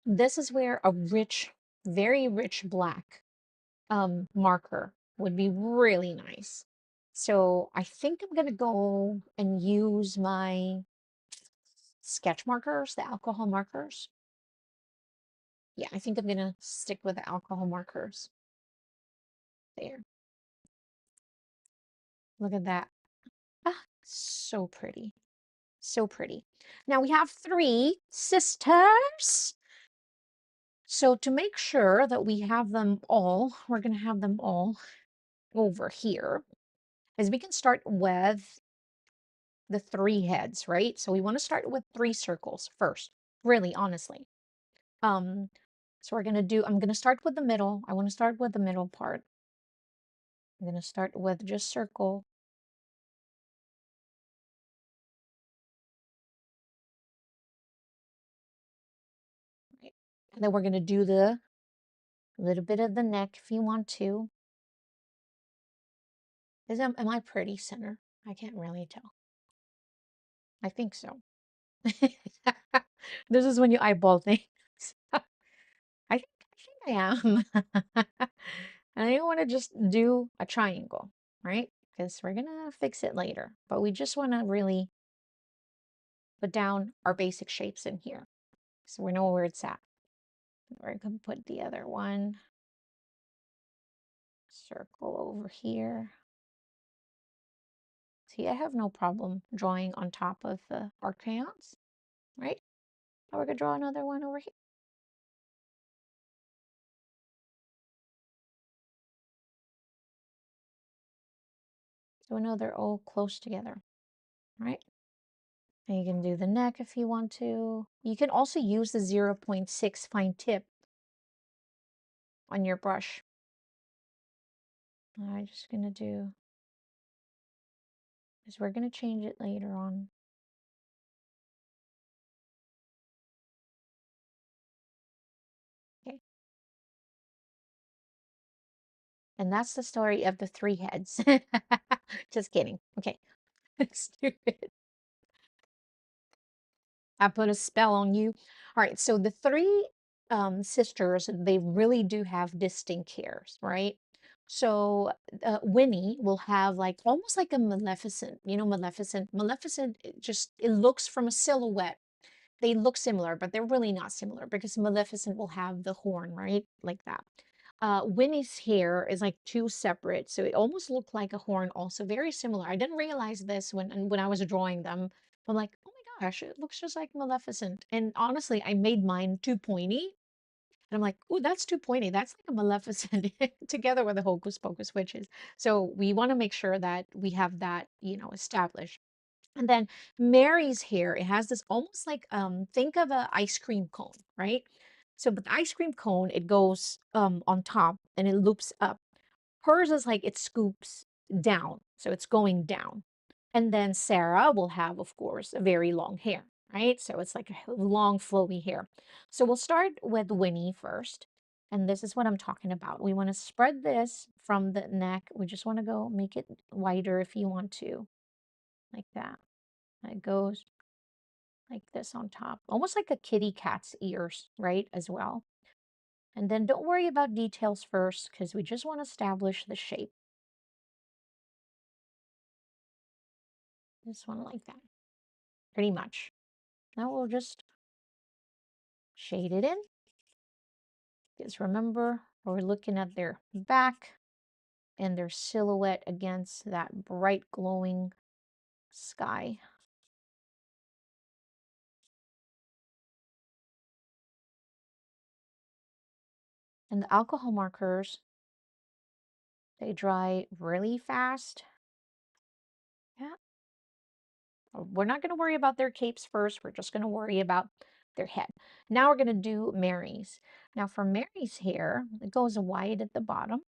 Speaker 1: This is where a rich, very rich black marker would be really nice. So I think I'm going to go and use my sketch markers, the alcohol markers. Yeah, I think I'm going to stick with the alcohol markers. There. Look at that. Ah, so pretty. So pretty. Now we have 3 sisters. So to make sure that we have them all, we're going to have them all over here. As we can start with the 3 heads, right? So we want to start with 3 circles first, really, honestly. Um, so I'm going to start with the middle. I want to start with the middle part. I'm going to start with just circle. Right? And then we're going to do the little bit of the neck if you want to. Am I pretty center? I can't really tell. I think so. This is when you eyeball things. I think I am. And I want to just do a triangle, right? Because we're gonna fix it later. But we just want to really put down our basic shapes in here. So we know where it's at. We're gonna put the other one. Circle over here. See, I have no problem drawing on top of the art crayons, right? Now we're gonna draw another one over here. So we know they're all close together, right? And you can do the neck if you want to. You can also use the 0.6 fine tip on your brush. I'm just gonna do, because we're gonna change it later on. Okay. And that's the story of the three heads. Just kidding. Okay. Stupid. I put a spell on you. All right, so the three sisters, they really do have distinct hairs, right? So Winnie will have like almost like a Maleficent. You know, Maleficent. Maleficent, it looks from a silhouette. They look similar, but they're really not similar because Maleficent will have the horn, right? Like that. Winnie's hair is like two separate, so it almost looked like a horn, also very similar. I didn't realize this when I was drawing them. I'm like, oh my gosh, it looks just like Maleficent. And honestly, I made mine too pointy. And I'm like, oh, that's too pointy. That's like a Maleficent together with the Hocus Pocus witches. So we want to make sure that we have that, established. And then Mary's hair, it has this almost like think of a ice cream cone, right? So but the ice cream cone, it goes on top and it loops up. Hers is like it scoops down, so it's going down. And then Sarah will have, of course, a very long hair, right? So it's like a long flowy hair. So we'll start with Winnie first. And this is what I'm talking about. We want to spread this from the neck. We just want to go make it wider if you want to, like that. It goes like this on top, almost like a kitty cat's ears, right? As well. And then don't worry about details first because we just want to establish the shape. This one like that, pretty much. Now we'll just shade it in. Because remember, we're looking at their back and their silhouette against that bright glowing sky. And the alcohol markers, they dry really fast. Yeah. We're not going to worry about their capes first. We're just going to worry about their head. Now we're going to do Mary's. Now for Mary's hair, it goes wide at the bottom,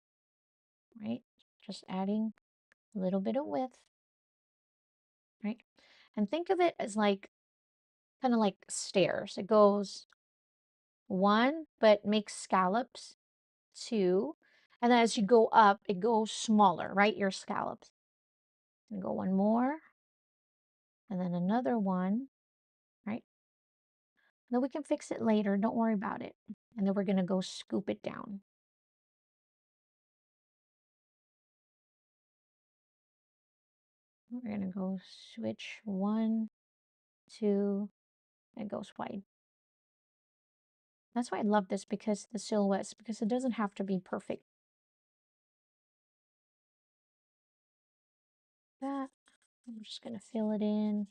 Speaker 1: right? Just adding a little bit of width, right? And think of it as like kind of like stairs. It goes one, but makes scallops, two. And then as you go up, it goes smaller, right? Your scallops. And go one more, and then another one, right? Then we can fix it later. Don't worry about it. And then we're going to go scoop it down. We're going to go switch one, two, and it goes wide. That's why I love this because the silhouettes, because it doesn't have to be perfect. That, I'm just going to fill it in.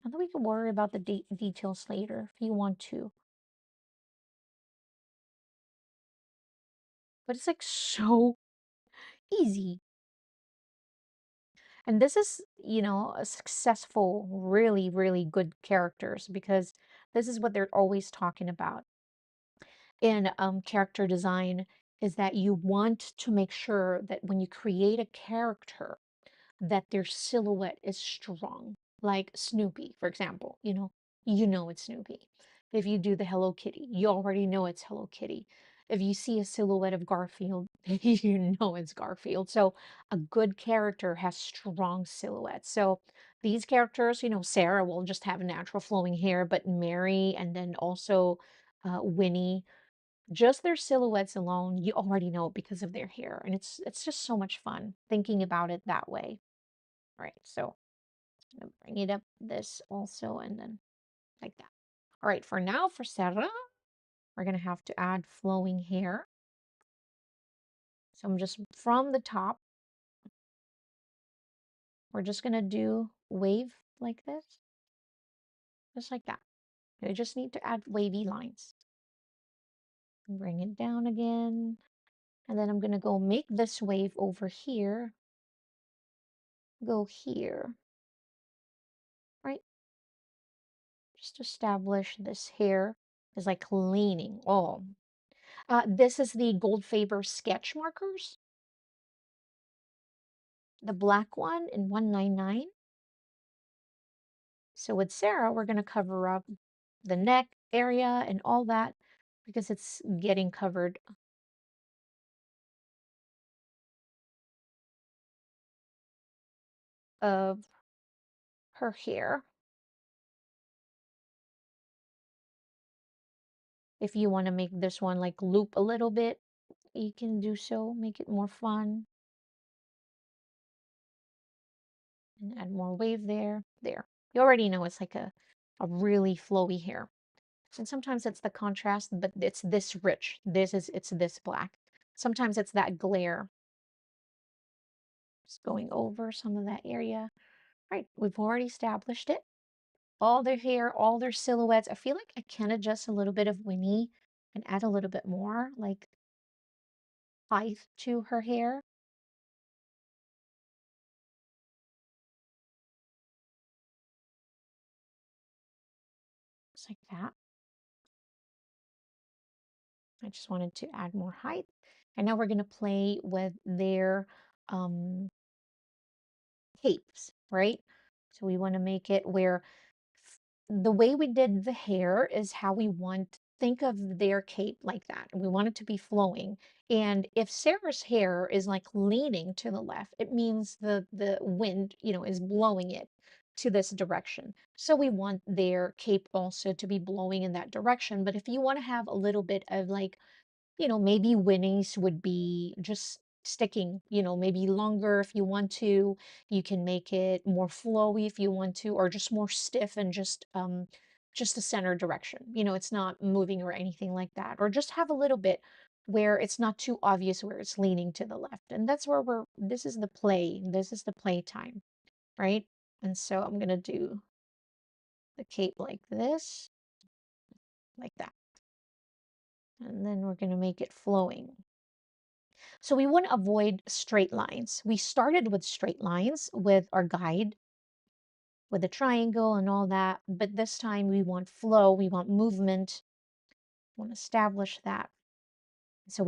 Speaker 1: And then we can worry about the details later if you want to. But it's like so easy. And this is, a successful, really, really good characters because this is what they're always talking about in character design is that you want to make sure that when you create a character, that their silhouette is strong. Like Snoopy, for example, you know it's Snoopy. If you do the Hello Kitty, you already know it's Hello Kitty. If you see a silhouette of Garfield, you know it's Garfield. So a good character has strong silhouettes. So these characters, Sarah will just have natural flowing hair, but Mary and then also Winnie, just their silhouettes alone, you already know it because of their hair. And it's just so much fun thinking about it that way. All right, so I'm gonna bring it up this also and then like that. All right, for now, for Sarah, we're gonna have to add flowing hair. So I'm just from the top, We're just gonna do wave like this, just like that. We just need to add wavy lines. Bring it down again. And then I'm gonna go make this wave over here. Go here, right? Just establish this hair is like leaning. Oh, this is the Goldfaber Sketch Markers, the black one in 199. So with Sarah, we're going to cover up the neck area and all that because it's getting covered of her hair. If you want to make this one like loop a little bit, you can do so, make it more fun. And add more wave there. There. You already know it's like a really flowy hair. And sometimes it's the contrast, but it's this rich. It's this black. Sometimes it's that glare. Just going over some of that area. Right, we've already established it. All their hair, all their silhouettes. I feel like I can adjust a little bit of Winnie and add a little bit more like height to her hair. Just like that. I just wanted to add more height. And now we're going to play with their um, capes, right? So we want to make it where the way we did the hair is how we want, think of their cape like that. We want it to be flowing. And if Sarah's hair is like leaning to the left, it means the wind, is blowing it to this direction. So we want their cape also to be blowing in that direction. But if you want to have a little bit of like, maybe Winnie's would be just sticking, maybe longer if you want to. You can make it more flowy if you want to, or just more stiff and just the center direction. It's not moving or anything like that. Or just have a little bit where it's not too obvious where it's leaning to the left. And that's where this is the play. This is the play time, right? And so I'm gonna do the cape like this, like that. And then we're gonna make it flowing. So we want to avoid straight lines. We started with straight lines with our guide, with a triangle and all that, but this time we want flow, we want movement, we want to establish that. So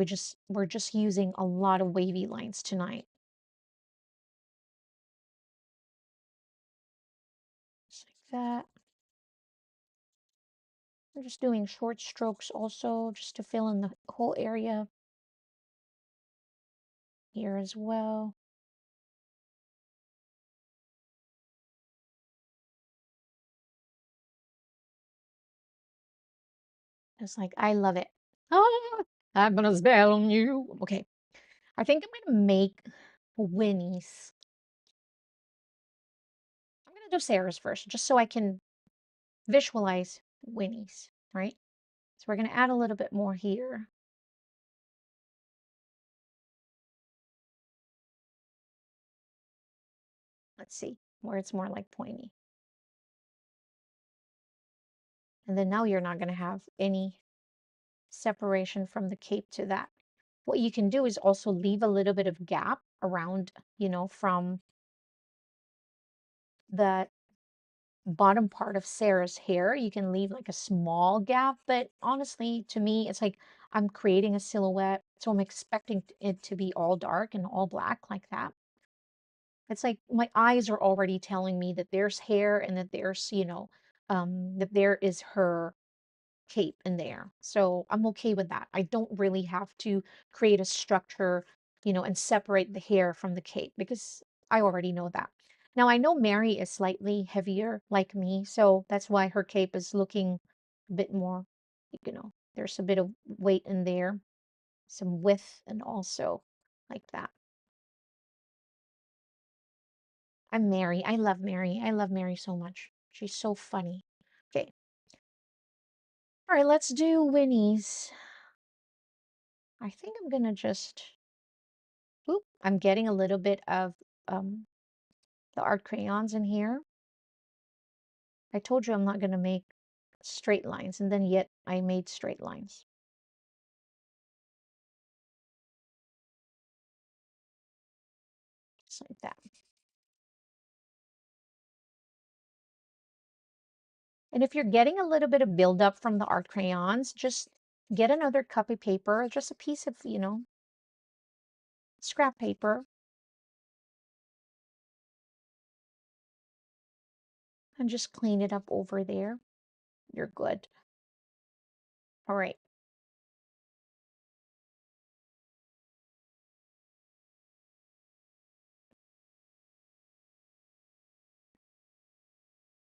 Speaker 1: we're just using a lot of wavy lines tonight. Just like that. We're just doing short strokes also, just to fill in the whole area here as well. It's like, I love it. Ah, I'm gonna spell on you. Okay, I think I'm gonna make Winnie's. I'm gonna do Sarah's first, just so I can visualize Winnie's, right? So we're gonna add a little bit more here. Let's see, where it's more like pointy. And then now you're not gonna have any separation from the cape to that. What you can do is also leave a little bit of gap around, from the bottom part of Sarah's hair. You can leave like a small gap, but honestly, to me, it's like I'm creating a silhouette, so I'm expecting it to be all dark and all black like that. It's like my eyes are already telling me that there's hair and that there's, that there is her cape in there. So I'm okay with that. I don't really have to create a structure, and separate the hair from the cape because I already know that. Now I know Mary is slightly heavier like me, so that's why her cape is looking a bit more, there's a bit of weight in there, some width, and also like that. I'm Mary. I love Mary. I love Mary so much. She's so funny. Okay. All right, let's do Winnie's. I think I'm gonna just, oop, I'm getting a little bit of um, the art crayons in here. I told you I'm not going to make straight lines, and then yet I made straight lines. Just like that. And if you're getting a little bit of buildup from the art crayons, just get another copy paper, just a piece of, scrap paper, and just clean it up over there. You're good. All right.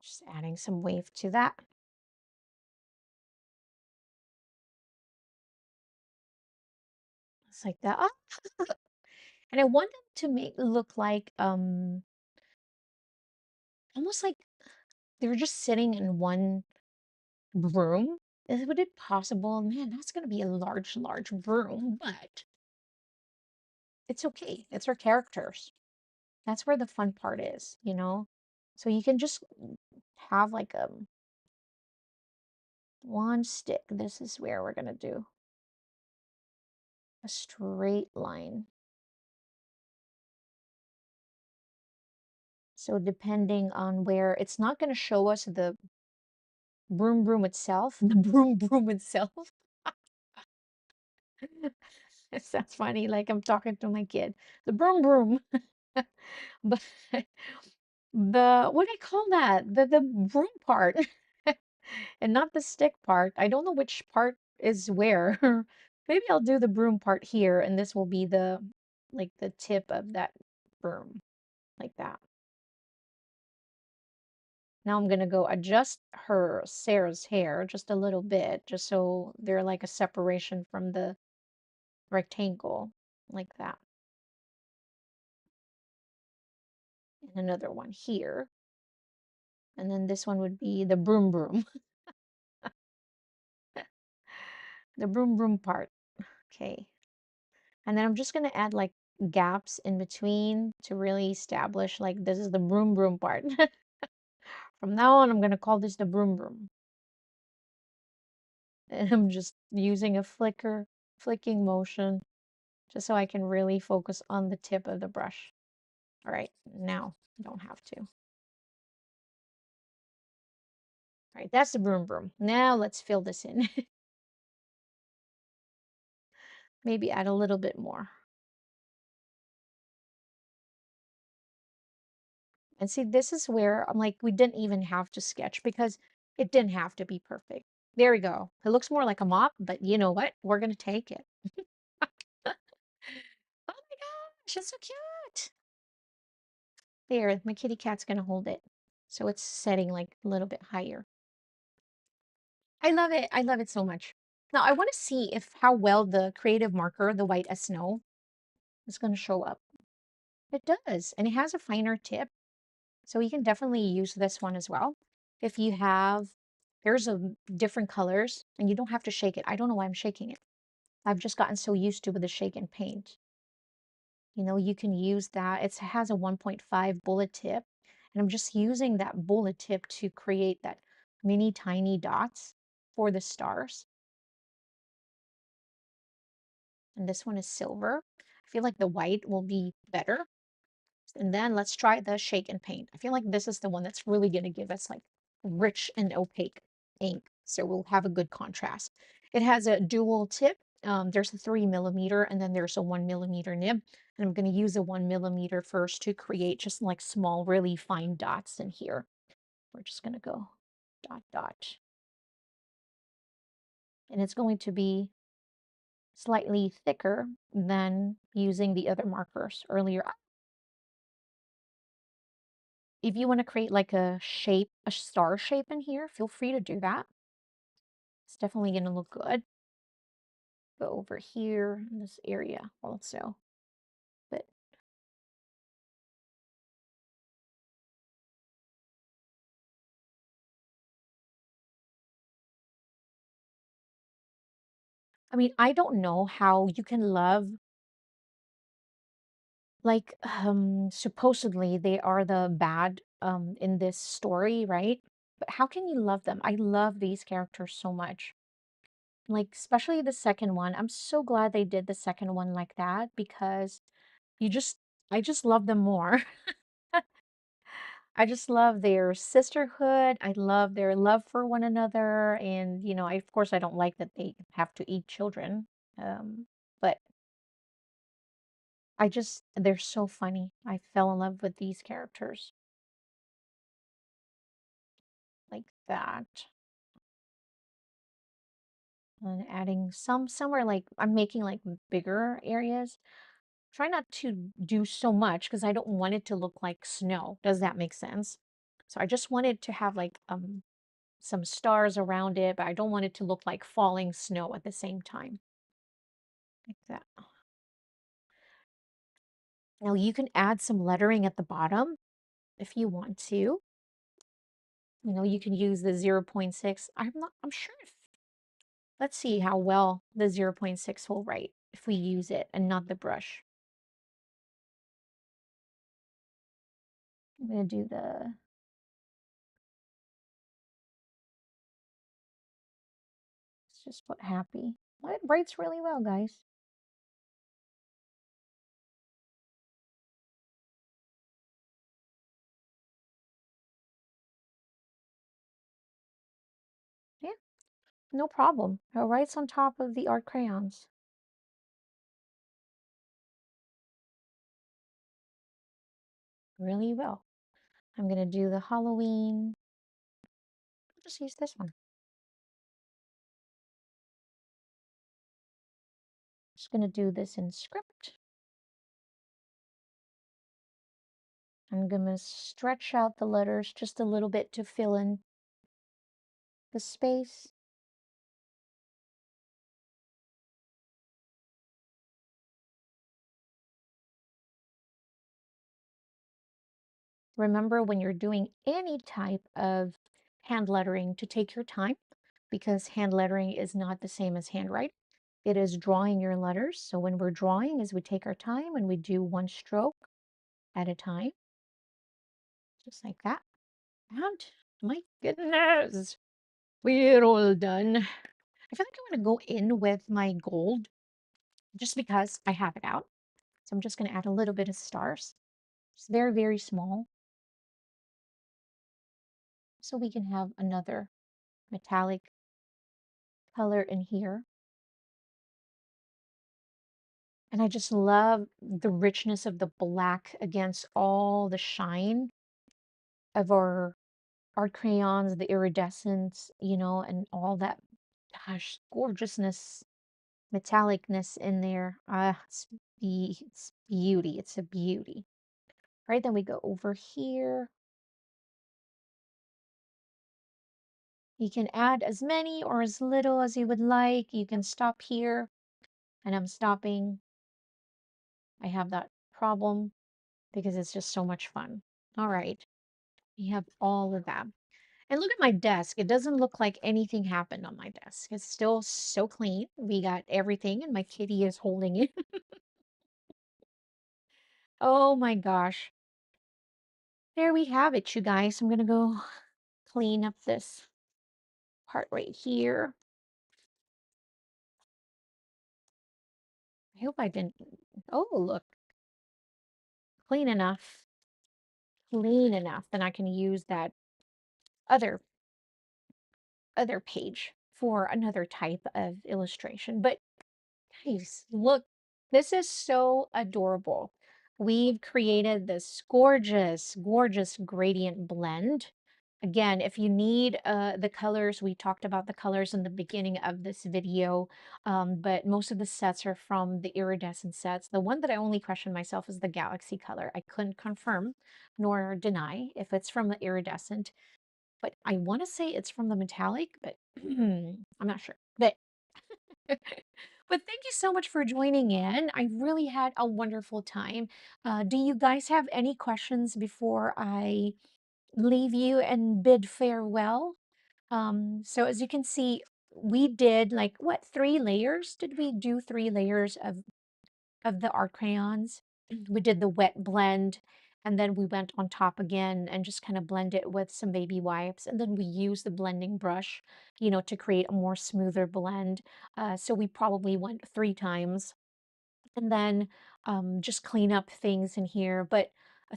Speaker 1: Just adding some wave to that. Just like that. Oh, and I want them to make look like almost like they're just sitting in one room. Would it possible? Man, that's gonna be a large, large room, but it's okay. It's our characters. That's where the fun part is. So you can just have like one stick. This is where we're gonna do a straight line. So depending on where, it's not gonna show us the broom itself, the broom itself. It sounds funny, like I'm talking to my kid. The broom. But what do I call that? The broom part, and not the stick part. I don't know which part is where. Maybe I'll do the broom part here, and this will be the tip of that broom, like that. Now I'm gonna go adjust Sarah's hair just a little bit, just so they're like a separation from the rectangle, like that. And another one here. And then this one would be the broom. The broom part. Okay. And then I'm just gonna add like gaps in between to really establish like this is the broom part. From now on, I'm gonna call this the broom. And I'm just using a flicking motion just so I can really focus on the tip of the brush. All right, now I don't have to. All right, that's the broom. Now let's fill this in. Maybe add a little bit more. And see, this is where I'm like, we didn't even have to sketch because it didn't have to be perfect. There we go. It looks more like a mop, but you know what? We're going to take it. Oh my gosh, it's so cute. There, my kitty cat's going to hold it. So it's setting like a little bit higher. I love it. I love it so much. Now I want to see if how well the creative marker, the white as snow, is going to show up. It does. And it has a finer tip. So you can definitely use this one as well. If you have, there's a different colors and you don't have to shake it. I don't know why I'm shaking it. I've just gotten so used to with the shake and paint. You can use that. It has a 1.5 bullet tip. And I'm just using that bullet tip to create that mini tiny dots for the stars. And this one is silver. I feel like the white will be better. And then let's try the shake and paint. I feel like this is the one that's really going to give us like rich and opaque ink. So we'll have a good contrast. It has a dual tip. There's a 3mm and then there's a 1mm nib. And I'm going to use a 1mm first to create just like small, really fine dots in here. We're just going to go dot, dot. And it's going to be slightly thicker than using the other markers earlier. If you want to create like a shape, a star shape in here, feel free to do that. It's definitely going to look good. Go over here in this area also. But I mean, I don't know how you can love Like, supposedly they are the bad in this story, right? But how can you love them? I love these characters so much. Like, especially the second one. I'm so glad they did the second one like that because you just I just love them more. I just love their sisterhood. I love their love for one another. And, of course, I don't like that they have to eat children. But they're so funny. I fell in love with these characters like that. And adding somewhere like I'm making like bigger areas. Try not to do so much because I don't want it to look like snow. Does that make sense? So I just wanted to have like some stars around it, but I don't want it to look like falling snow at the same time. Like that. Now you can add some lettering at the bottom if you want to. You can use the zero point 0.6. I'm sure let's see how well the zero point 0.6 will write if we use it and not the brush. I'm going to do let's just put happy. Well, it writes really well, guys. Yeah, no problem. It writes on top of the art crayons really well. I'm going to do the Halloween. I'll just use this one. Just going to do this in script. I'm going to stretch out the letters just a little bit to fill in the space. Remember when you're doing any type of hand lettering to take your time because hand lettering is not the same as handwriting. It is drawing your letters. So when we're drawing is we take our time and we do one stroke at a time, just like that. And my goodness, we're all done. I feel like I want to go in with my gold just because I have it out. So I'm just going to add a little bit of stars. It's very, very small. So we can have another metallic color in here. And I just love the richness of the black against all the shine of our art crayons, the iridescence, and all that, gosh, gorgeousness, metallicness in there. It's beauty. It's a beauty. Right, then we go over here. You can add as many or as little as you would like. You can stop here, and I'm stopping. I have that problem because it's just so much fun. All right, we have all of that. And look at my desk. It doesn't look like anything happened on my desk. It's still so clean. We got everything, and my kitty is holding it. Oh my gosh. There we have it, you guys. I'm going to go clean up this part right here. I hope I didn't. Oh, look. Clean enough. Clean enough. Then I can use that other other page for another type of illustration. But guys, look, this is so adorable. We've created this gorgeous, gorgeous gradient blend. Again, if you need the colors, we talked about the colors in the beginning of this video, but most of the sets are from the iridescent sets. The one that I only question myself is the galaxy color. I couldn't confirm nor deny if it's from the iridescent, but I want to say it's from the metallic, but I'm not sure. But but thank you so much for joining in. I really had a wonderful time. Do you guys have any questions before I leave you and bid farewell? So as you can see, we did like what, 3 layers? Did we do 3 layers of the art crayons? We did the wet blend, and then we went on top again and just kind of blend it with some baby wipes. And then we use the blending brush, to create a more smoother blend. So we probably went 3 times and then just clean up things in here. But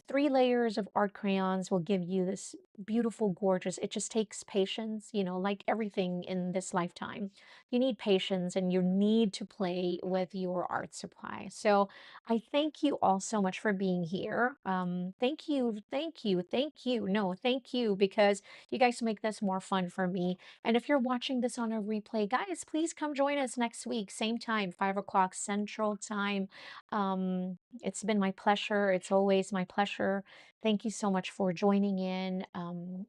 Speaker 1: 3 layers of art crayons will give you this beautiful, gorgeous. It just takes patience, like everything in this lifetime. You need patience and you need to play with your art supply. So I thank you all so much for being here. Thank you, thank you, thank you. No, thank you because you guys make this more fun for me. And if you're watching this on a replay, guys, please come join us next week, same time, 5 o'clock Central Time. It's been my pleasure. It's always my pleasure. Thank you so much for joining in.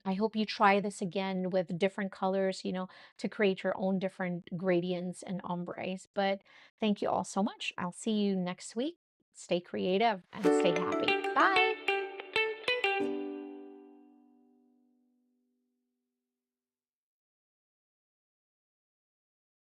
Speaker 1: I hope you try this again with different colors, to create your own different gradients and ombres. But thank you all so much. I'll see you next week. Stay creative and stay happy. Bye.